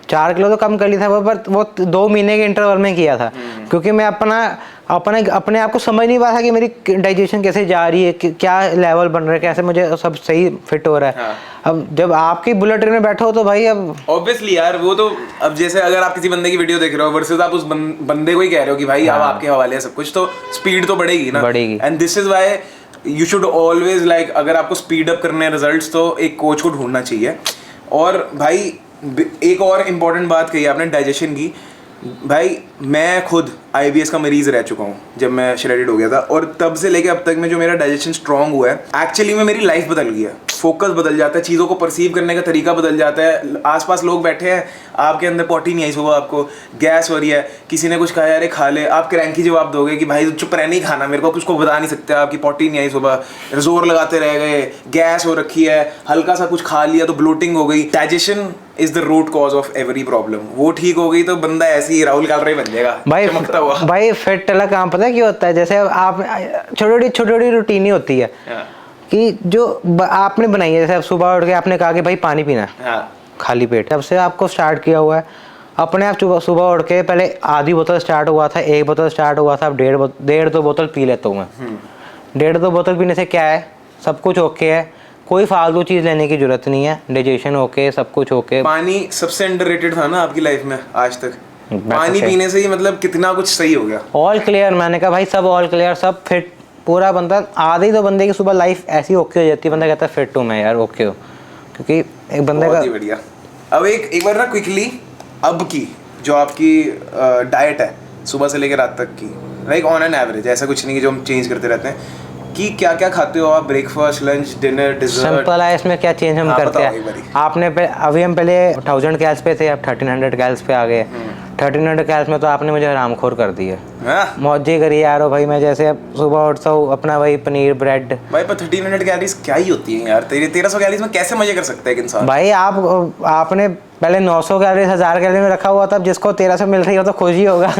4 किलो तो कम कर ली था पर वो 2 महीने के इंटरवल में किया था, क्योंकि मैं अपने आप को समझ नहीं पाया था कि मेरी डाइजेशन कैसे जा रही है, क्या लेवल बन रहा है, कैसे मुझे सब सही फिट हो रहा है। अब जब आपकी बुलेट ट्रेन में बैठो तो भाई अब ऑब्वियसली यार वो तो, अब जैसे अगर आप किसी बंदे की वीडियो देख रहे हो वर्सेस आप उस बंदे को ही कह रहे हो कि भाई अब आपके हवाले है सब कुछ, तो स्पीड तो बढ़ेगी ना, बढ़ेगी। And this is why you should always like, अगर आपको स्पीड अप करने हैं रिजल्ट्स तो एक कोच को ढूंढना चाहिए। और भाई एक और इम्पॉर्टेंट बात कही आपने डाइजेशन की, भाई मैं खुद IBS का मरीज रह चुका हूँ जब मैं श्रेडेड हो गया था, और तब से लेके अब तक में जो मेरा डाइजेशन स्ट्रांग हुआ है, एक्चुअली में मेरी लाइफ बदल गई है, फोकस बदल जाता है, चीज़ों को परसीव करने का तरीका बदल जाता है। आसपास लोग बैठे हैं, आपके अंदर पॉटी नहीं आई सुबह, आपको गैस हो रही है, किसी ने कुछ खाया, अरे खा ले, आप क्रैंकी जवाब दोगे कि भाई चुप रह, नहीं खाना मेरे को, कुछ को बता नहीं सकते, आपकी पॉटी नहीं आई सुबह, जोर लगाते रह गए, गैस हो रखी है, हल्का सा कुछ खा लिया तो ब्लोटिंग हो गई। Digestion is the root cause of every problem. वो ठीक हो गई तो बंदा ऐसे ही राहुल कालरा ही बन जाएगा भाई। भाई फिट वाला काम पता है क्या होता है, जैसे आप छोटी छोटी रूटीन ही होती है कि जो आपने बनाई है, जैसे अब सुबह उठ के आपने कहा कि भाई पानी पीना है खाली पेट, तब से आपको स्टार्ट किया हुआ है अपने आप। सुबह उठ के पहले आधी बोतल स्टार्ट हुआ था, 1 बोतल स्टार्ट हुआ था, अब 1.5-2 बोतल पी लेता हूँ मैं। 1.5-2 बोतल पीने से क्या है, सब कुछ ओके है, कोई फालतू चीज़ लेने की जरूरत नहीं है, डाइजेशन ओके, सब कुछ ओके। पानी सबसे अंडररेटेड था ना आपकी लाइफ में आज तक, पानी पीने से ही मतलब कितना कुछ सही हो गया। ऑल क्लियर, मैंने कहा भाई सब ऑल क्लियर, सब फिट, पूरा बंदा आधे ही तो बंदे की सुबह लाइफ ऐसी ओके हो जाती है, बंदा कहता है फिट हूँ मैं यार, ओके हो, क्योंकि एक बंदे बहुत का। ही बढ़िया। अब एक बार ना क्विकली अब की जो आपकी डाइट है सुबह से लेकर रात तक की, लाइक ऑन एन एवरेज, ऐसा कुछ नहीं कि जो हम चेंज करते रहते हैं, कि क्या क्या खाते हो आप, breakfast, lunch, dinner, dessert? Simple है, इसमें क्या चेंज हम करते हैं। आपने अभी हम पहले 1000 कैल्स पे थे, अब 1300 कैल्स पे आ गए। 1300 कैल्स में तो आपने मुझे हरामखोर कर दिया, मौजी करी यार। भाई मैं जैसे सुबह उठता हूँ अपना वही पनीर ब्रेड। भाई पर 1300 कैलोरीज क्या ही होती है यार, 1300 कैलोरीज में कैसे मजे कर सकता है एक इंसान? भाई आपने पहले 900 कैलोरी 1000 कैलोरी में रखा हुआ था, जिसको 1300 मिल रही हो तो खुश ही होगा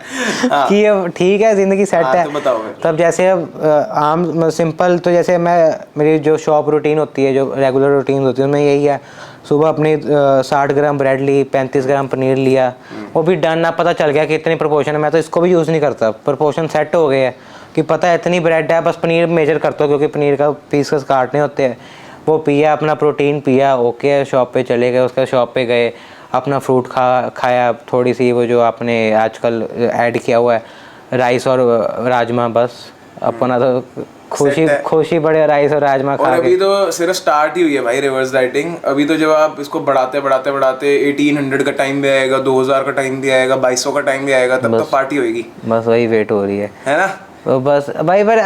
कि अब ठीक है, जिंदगी सेट है। तो बताओ तब जैसे आम सिंपल, तो जैसे मेरी जो शॉप रूटीन होती है, जो रेगुलर रूटीन होती है, उसमें यही है, सुबह अपनी 60 ग्राम ब्रेड ली, 35 ग्राम पनीर लिया, वो भी डन। ना पता चल गया कि इतनी प्रोपोर्शन है, मैं तो इसको भी यूज़ नहीं करता, प्रोपोर्शन सेट हो गए है कि पता है इतनी ब्रेड है, बस पनीर मेजर करता हूँ क्योंकि पनीर का पीसेस काटने होते हैं। वो पिया, अपना प्रोटीन पिया, ओके, शॉप पे चले गए, उसके शॉप पे गए, अपना फ्रूट खाया, थोड़ी सी वो जो आपने आजकल ऐड किया हुआ है राइस और राजमा, बस अपना तो खुशी बड़े राइस और राजमा खा के। अभी तो सिर्फ स्टार्ट ही हुई है भाई रिवर्स डाइटिंग। अभी तो जब आप इसको बढ़ाते 1800 का टाइम भी आएगा, 2000 का टाइम भी आएगा, 2200 का टाइम भी आएगा, तब तो पार्टी होगी। बस वही वेट हो रही है ना? तो बस भाई, पर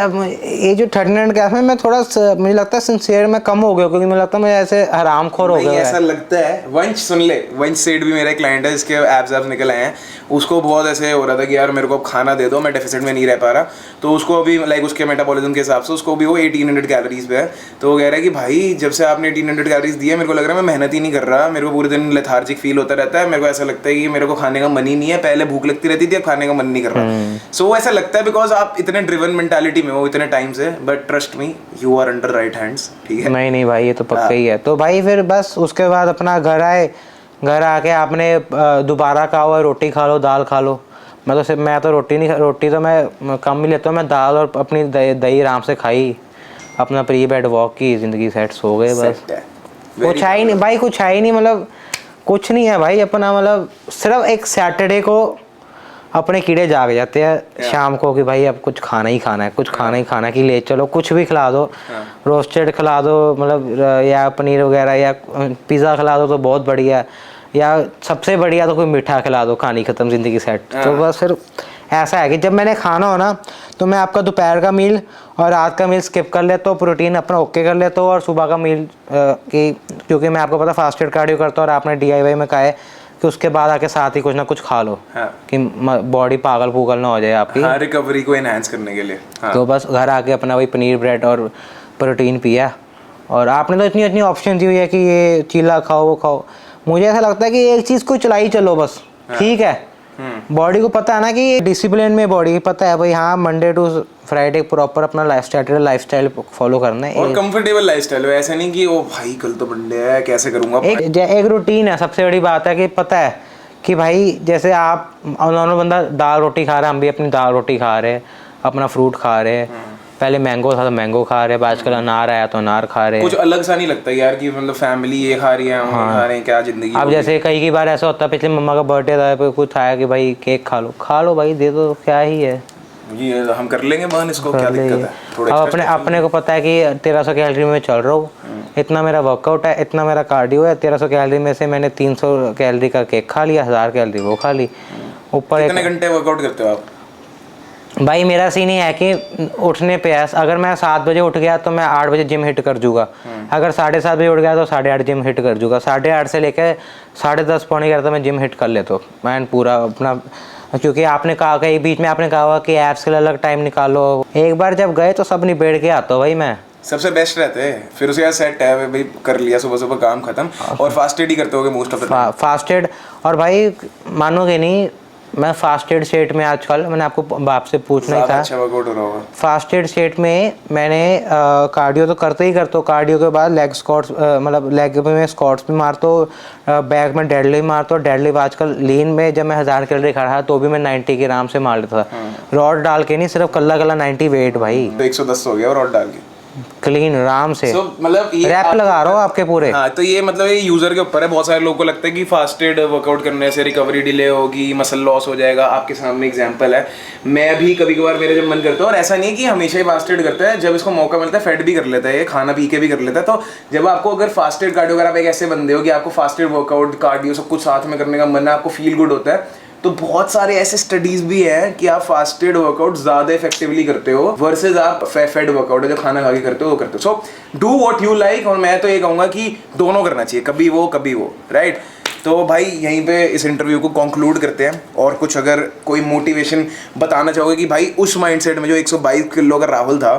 ये जो 1300 कैफ में मैं थोड़ा मुझे लगता है सिंसियर में कम हो गया, क्योंकि मुझे लगता है मैं ऐसे हरामखोर हो गया। ऐसा लगता है। वंश सुन ले, वंश सेठ भी मेरा एक क्लाइंट है जिसके एब्स निकल आए हैं। उसको बहुत ऐसे हो रहा था कि यार मेरे को खाना दे दो, मैं डेफिसिट में नहीं रह पा रहा। तो उसको अभी लाइक उसके मेटाबॉलिज्म के हिसाब से उसको भी वो 1800 कैलोरीज पे है। तो वो कह रहा है कि भाई जब से आपने 1800 कैलोरीज दी है, मेरे को लग रहा है मैं मेहनत ही नहीं कर रहा, मेरे को पूरे दिन लेथार्जिक फील होता रहता है, मेरे को ऐसा लगता है कि मेरे को खाने का मन ही नहीं है, पहले भूख लगती रहती थी, अब खाने का मन नहीं कर रहा। सो वो ऐसा लगता है बिकॉज आप इतने ड्रिवन मेंटालिटी में हो इतने टाइम से, but trust me you are under right hands. ठीक है? नहीं भाई ये तो पक्का ही है। तो भाई फिर बस उसके बाद अपना घर आए, घर आके आपने दोबारा कहा हुआ रोटी खा लो, दाल खा लो। मैं तो रोटी तो मैं कम ही लेता हूँ, मैं दाल और अपनी दही आराम से खाई, अपना प्री बेड वॉक की, ज़िंदगी सेट, सो गए बस। कुछ है ही नहीं भाई, कुछ है ही नहीं, मतलब कुछ नहीं है भाई अपना, मतलब सिर्फ एक सैटरडे को अपने कीड़े जाग जाते हैं शाम को कि भाई अब कुछ खाना ही खाना है, कुछ खाना ही खाना है, कि ले चलो कुछ भी खिला दो, रोस्टेड खिला दो, मतलब या पनीर वगैरह या पिज़्ज़ा खिला दो तो बहुत बढ़िया, या सबसे बढ़िया तो कोई मीठा खिला दो, कहानी ख़त्म, ज़िंदगी सेट। तो बस फिर ऐसा है कि जब मैंने खाना हो ना, तो मैं आपका दोपहर का मील और रात का मील स्किप कर लेता हूँ, प्रोटीन अपना ओके कर लेता हूँ, और सुबह का मील क्योंकि मैं आपको पता फास्टेड कार्डियो करता हूँ, और आपने DIY में कहा है कि उसके बाद आके साथ ही कुछ ना कुछ खा लो। कि बॉडी पागल ना हो जाए आपकी, रिकवरी को एनहांस करने के लिए। तो बस घर आके अपना वही पनीर ब्रेड और प्रोटीन पिया। और आपने तो इतनी ऑप्शन दी हुई है कि ये चीला खाओ, वो खाओ। मुझे ऐसा लगता है कि एक चीज़ को चलाई चलो बस, ठीक है। बॉडी को पता है ना कि डिसिप्लिन में बॉडी पता है भाई, हाँ मंडे टू फ्राइडे प्रॉपर अपना लाइफस्टाइल फॉलो करना है, और कंफर्टेबल लाइफस्टाइल है। ऐसा नहीं कि ओ भाई कल तो मंडे है कैसे करूंगा। एक रूटीन है। सबसे बड़ी बात है कि पता है कि भाई जैसे आप नॉर्मल बंदा दाल रोटी खा रहा है, हम भी अपनी दाल रोटी खा रहे हैं, अपना फ्रूट खा रहे हैं। पहले मैंगो था तो मैंगो खा रहे हैं, आजकल अनार आया तो अनार खा रहे हैं। कुछ अलग सा नहीं लगता यार कि मतलब फैमिली ये खा रही है, हम खा रहे हैं, क्या जिंदगी। अब जैसे कई बार ऐसा होता है, पिछले मम्मा का बर्थडे था, कुछ आया कि भाई केक खा लो भाई, दे दो, क्या ही है, ये हम कर लेंगे बहन, इसको क्या दिक्कत है। अब अपने को पता है कि 1300 कैलोरी में चल रहा हूँ, इतना मेरा वर्कआउट है, इतना मेरा कार्डियो है, 1300 कैलोरी में से मैंने 300 कैलोरी का केक खा लिया, 1000 कैलोरी वो खा ली। ऊपर कितने घंटे वर्कआउट करते हो आप? भाई मेरा सीन ही है कि उठने पे है, अगर मैं 7 बजे उठ गया तो मैं 8 बजे जिम हिट कर जूँगा, अगर 7:30 बजे उठ गया तो 8:30 जिम हिट कर जूँगा, 8:30 से लेकर 10:30 पौने 11 तक मैं जिम हिट कर लेता हूँ मैं पूरा अपना। क्योंकि आपने कहा कहीं बीच में आपने कहा कि ऐप्स के लिए अलग टाइम निकालो, एक बार जब गए तो सब निबेड़ के आता हूँ भाई मैं। सबसे बेस्ट रहते हैं, फिर उसके बाद सेट है भाई, कर लिया सुबह काम खत्म। और फास्टेड ही करते होगे most of the time? Fasted, और भाई मानोगे नहीं, मैं फास्टेड स्टेट में आजकल, मैंने आपको बाप से पूछना ही था, अच्छा वर्कआउट हो रहा होगा। फास्टेड स्टेट में मैंने कार्डियो तो करते ही करता हूँ, कार्डियो के बाद लेग स्क्वाट्स, मतलब लेग में स्क्वाट्स भी मारता हूँ, बैक में डेडलिफ्ट मारता हूँ। डेडलिफ्ट आजकल लीन में जब मैं 1000 कैलोरी खा रहा था तो भी मैं 90 के आराम से मार लेता था, रॉड डाल के नहीं, सिर्फ कल्ला 90 वेट भाई। तो 110 हो गया रॉड डाल के। क्लीन आराम से। मतलब ये रैप लगा रहा हो आपके पूरे। हाँ, तो ये मतलब ये यूजर के ऊपर है। बहुत सारे लोगों को लगता है कि फास्टेड वर्कआउट करने से रिकवरी डिले होगी, मसल लॉस हो जाएगा। आपके सामने एग्जांपल है, मैं भी कभी कभार मेरे जब मन करता है, और ऐसा नहीं है कि हमेशा ही फास्टेड करता है, जब इसको मौका मिलता है फेड भी कर लेता है, ये खाना पी के भी कर लेता है। तो जब आपको अगर फास्टेड कार्डियो, अगर आप एक ऐसे बंदे हो कि आपको फास्टेड वर्कआउट कार्डियो सब कुछ साथ में करने का मन है, आपको फील गुड होता है, तो बहुत सारे ऐसे स्टडीज भी हैं कि आप फास्टेड वर्कआउट ज्यादा इफेक्टिवली करते हो वर्सेस आप फेड वर्कआउट जो खाना खा के करते हो वो करते हो। So do what you like. और मैं तो ये कहूंगा कि दोनों करना चाहिए, कभी वो, राइट। तो भाई यहीं पे इस इंटरव्यू को कंक्लूड करते हैं। और कुछ अगर कोई मोटिवेशन बताना चाहोगे कि भाई उस माइंडसेट में जो 122 किलो का राहुल था,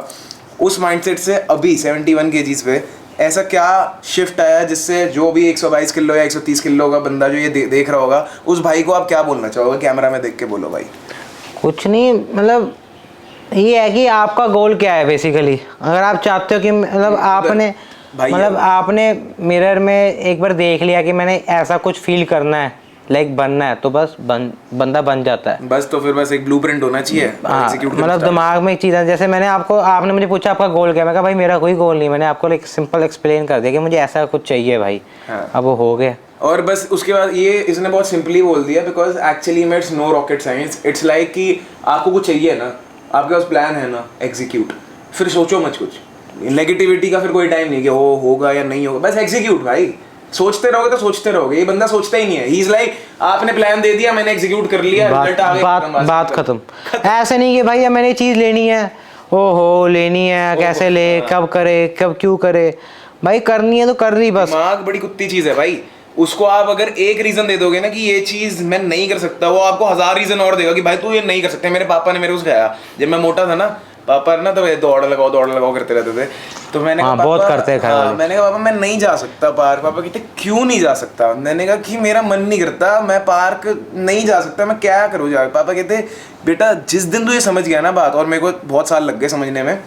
उस माइंडसेट से अभी 71 केजीज पे ऐसा क्या शिफ्ट आया जिससे जो भी 122 किलो या 130 किलो का बंदा जो ये देख रहा होगा, उस भाई को आप क्या बोलना चाहोगे? कैमरा में देख के बोलो भाई। कुछ नहीं, मतलब ये है कि आपका गोल क्या है बेसिकली। अगर आप चाहते हो कि मतलब आपने मिरर में एक बार देख लिया कि मैंने ऐसा कुछ फील करना है, लाइक बनना है, तो बस बंदा बन जाता है बस। तो फिर बस एक ब्लूप्रिंट होना चाहिए। मतलब दिमाग में एक चीज़ है, जैसे आपने मुझे पूछा आपका गोल क्या, मैं कहा भाई मेरा कोई गोल नहीं, मैंने आपको एक सिंपल एक्सप्लेन कर दिया कि मुझे ऐसा कुछ चाहिए भाई। हाँ। अब वो हो गया। और बस उसके बाद ये इसने बहुत सिंपली बोल दिया, बिकॉज एक्चुअली में it's no rocket science. It's like कि आपको कुछ चाहिए ना, आपके पास प्लान है ना, एग्जीक्यूट। फिर सोचो मत कुछ, नेगेटिविटी का फिर कोई टाइम नहीं कि वो होगा या नहीं होगा, बस एग्जीक्यूट भाई। सोचते रहोगे तो सोचते रहोगे। ये बंदा सोचता ही नहीं है। ही इज लाइक आपने प्लान दे दिया, मैंने एग्जीक्यूट कर लिया, रिजल्ट आ गया, बात खत्म। ऐसे नहीं कि भाई मैंने ये चीज़ लेनी है, ओहो लेनी है, कैसे ले, कब करे, कब क्यों करे, भाई करनी है तो कर रही बस। दिमाग बड़ी कुत्ती चीज़ है भाई। उसको आप अगर एक रीजन दे दोगे ना कि ये चीज मैं नहीं कर सकता, वो आपको 1000 रीजन और देगा कि भाई तू ये नहीं कर सकता। मेरे पापा ने मेरे को सिखाया, जब मैं मोटा था ना, पापा ना तो दौड़ लगाओ करते रहते थे। तो मैंने कहा बहुत करते हैं। मैंने कहा पापा मैं नहीं जा सकता पार्क। पापा कहते क्यों नहीं जा सकता? मैंने कहा कि मेरा मन नहीं करता, मैं पार्क नहीं जा सकता, मैं क्या करूँ जा। पापा कहते बेटा जिस दिन तू ये समझ गया ना बात, और मेरे को बहुत साल लग गए समझने में,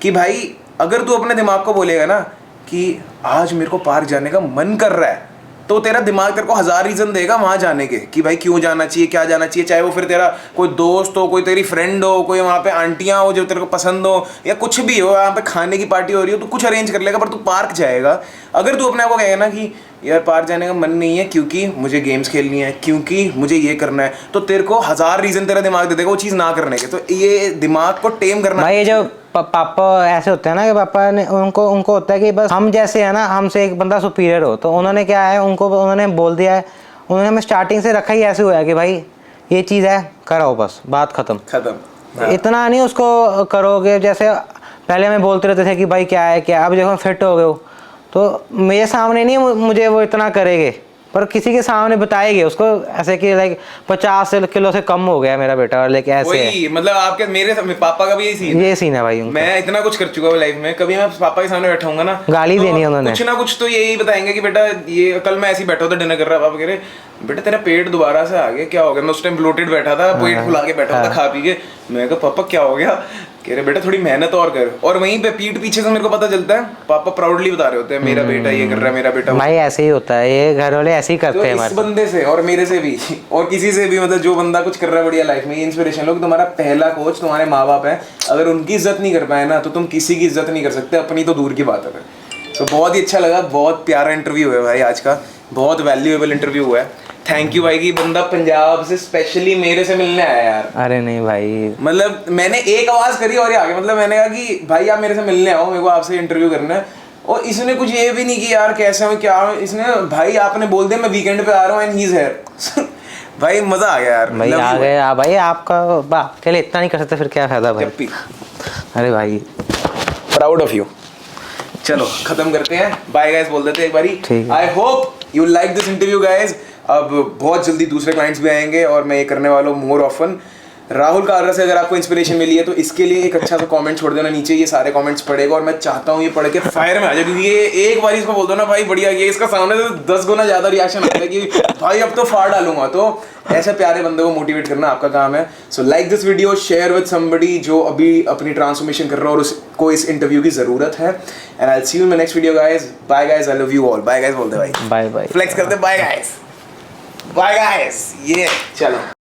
कि भाई अगर तू अपने दिमाग को बोलेगा ना कि आज मेरे को पार्क जाने का मन कर रहा है, तो तेरा दिमाग तेरे को 1000 रीजन देगा वहां जाने के कि भाई क्यों जाना चाहिए, क्या जाना चाहिए। चाहे वो फिर तेरा कोई दोस्त हो, कोई तेरी फ्रेंड हो, कोई वहाँ पे आंटियां हो जो तेरे को पसंद हो, या कुछ भी हो, वहाँ पे खाने की पार्टी हो रही हो, तो कुछ अरेंज कर लेगा, पर तू पार्क जाएगा। अगर तू अपने आप को कहेगा ना कि यार पार्क जाने का मन नहीं है क्योंकि मुझे गेम्स खेलनी है, क्योंकि मुझे ये करना है, तो तेरे को 1000 रीजन तेरा दिमाग दे देगा वो चीज़ ना करने के। तो ये दिमाग को टेम करना भाई। जो पापा ऐसे होते हैं ना कि पापा ने उनको होता है कि बस हम जैसे है ना, हमसे एक बंदा सुपीरियर हो, तो उन्होंने क्या है, उन्होंने बोल दिया है, उन्होंने हमें स्टार्टिंग से रखा ही ऐसे हुआ है कि भाई ये चीज़ है कराओ, बस बात खत्म। हाँ। इतना नहीं उसको करोगे। जैसे पहले हमें बोलते रहते थे कि भाई क्या है क्या, अब जब हम फिट हो गए हो तो मेरे सामने नहीं मुझे वो इतना करेंगे, पर किसी के सामने बताएंगे उसको ऐसे कि लाइक 50 किलो से कम हो गया मेरा बेटा, और लाइक ऐसे है। मतलब आपके मेरे पापा का भी यही सीन है भाई। मैं इतना कुछ कर चुका हूँ लाइफ में, कभी मैं पापा के सामने बैठा हूँ ना, गाली देनी है उन्होंने, कुछ ना कुछ तो यही बताएंगे कि बेटा ये कल मैं ऐसे ही बैठा था डिनर कर रहा, पापा कह रहे बेटा तेरा पेट दोबारा से आ गया, क्या हो गया? मैं उस टाइम ब्लोटेड बैठा था, पेट फुला के बैठा था खा पी के। मैं कहा पापा क्या हो गया? कह रहे बेटा थोड़ी मेहनत और कर। और वहीं पे पीठ पीछे से मेरे को पता चलता है पापा प्राउडली बता रहे होते हैं मेरा बेटा ये कर रहा है, मेरा बेटा। भाई ऐसे ही होता है, ये घर वाले ऐसे ही करते हैं। इस बंदे से और मेरे से भी और किसी से भी, मतलब जो बंदा कुछ कर रहा है बढ़िया लाइफ में, इंस्पिरेशन लोग, तुम्हारा पहला कोच तुम्हारे माँ बाप है। अगर उनकी इज्जत नहीं कर पाए ना तो तुम किसी की इज्जत नहीं कर सकते, अपनी तो दूर की बात है। तो बहुत ही अच्छा लगा, बहुत प्यारा इंटरव्यू है भाई आज का, बहुत वैल्यूएबल इंटरव्यू हुआ है। थैंक यू भाई कि बंदा पंजाब से स्पेशली मेरे से मिलने आया यार। अरे नहीं भाई, मतलब मैंने एक आवाज करी और ये आ गया। मतलब मैंने कहा कि भाई आप मेरे से मिलने आओ, मेरे को आपसे इंटरव्यू करना है। और इसने कुछ ये भी नहीं कि यार कैसे हो क्या हो, इसने भाई आपने बोल दिया मैं वीकेंड पे आ रहा हूँ एंड ही इज हियर। भाई मजा आ गया यार भाई, आ गया भाई। आपका बाप के लिए इतना नहीं कर सकते फिर क्या फायदा भाई। अरे भाई प्राउड ऑफ यू। चलो खत्म करते हैं, बाय गाइस बोल देते हैं एक बारी। I hope you like this interview guys. अब बहुत जल्दी दूसरे क्लाइंट्स भी आएंगे और मैं ये करने वाला हूँ मोर ऑफन। राहुल कार्रा से अगर आपको इंस्पिरेशन मिली है तो इसके लिए एक अच्छा सा कमेंट छोड़ देना नीचे, ये सारे कमेंट्स पढ़ेगा और मैं चाहता हूँ ये पढ़ के फायर में आ जाए, क्योंकि ये एक बार इसको बोल दो ना भाई बढ़िया, ये इसका सामने से 10 गुना ज्यादा रिएक्शन आता है कि भाई अब तो फाड़ डालूंगा। तो ऐसे प्यारे बंदे को मोटिवेट करना आपका काम है। So like this video, share with somebody जो अभी अपनी ट्रांसफॉर्मेशन कर रहा है और उसको इस इंटरव्यू की जरूरत है। And I will see you in my next video guys. Bye guys, I love you all. Bye guys बोल दे भाई, बाय बाय, फ्लेक्स करते बाय गाइस, बाय गाइस। ये चलो।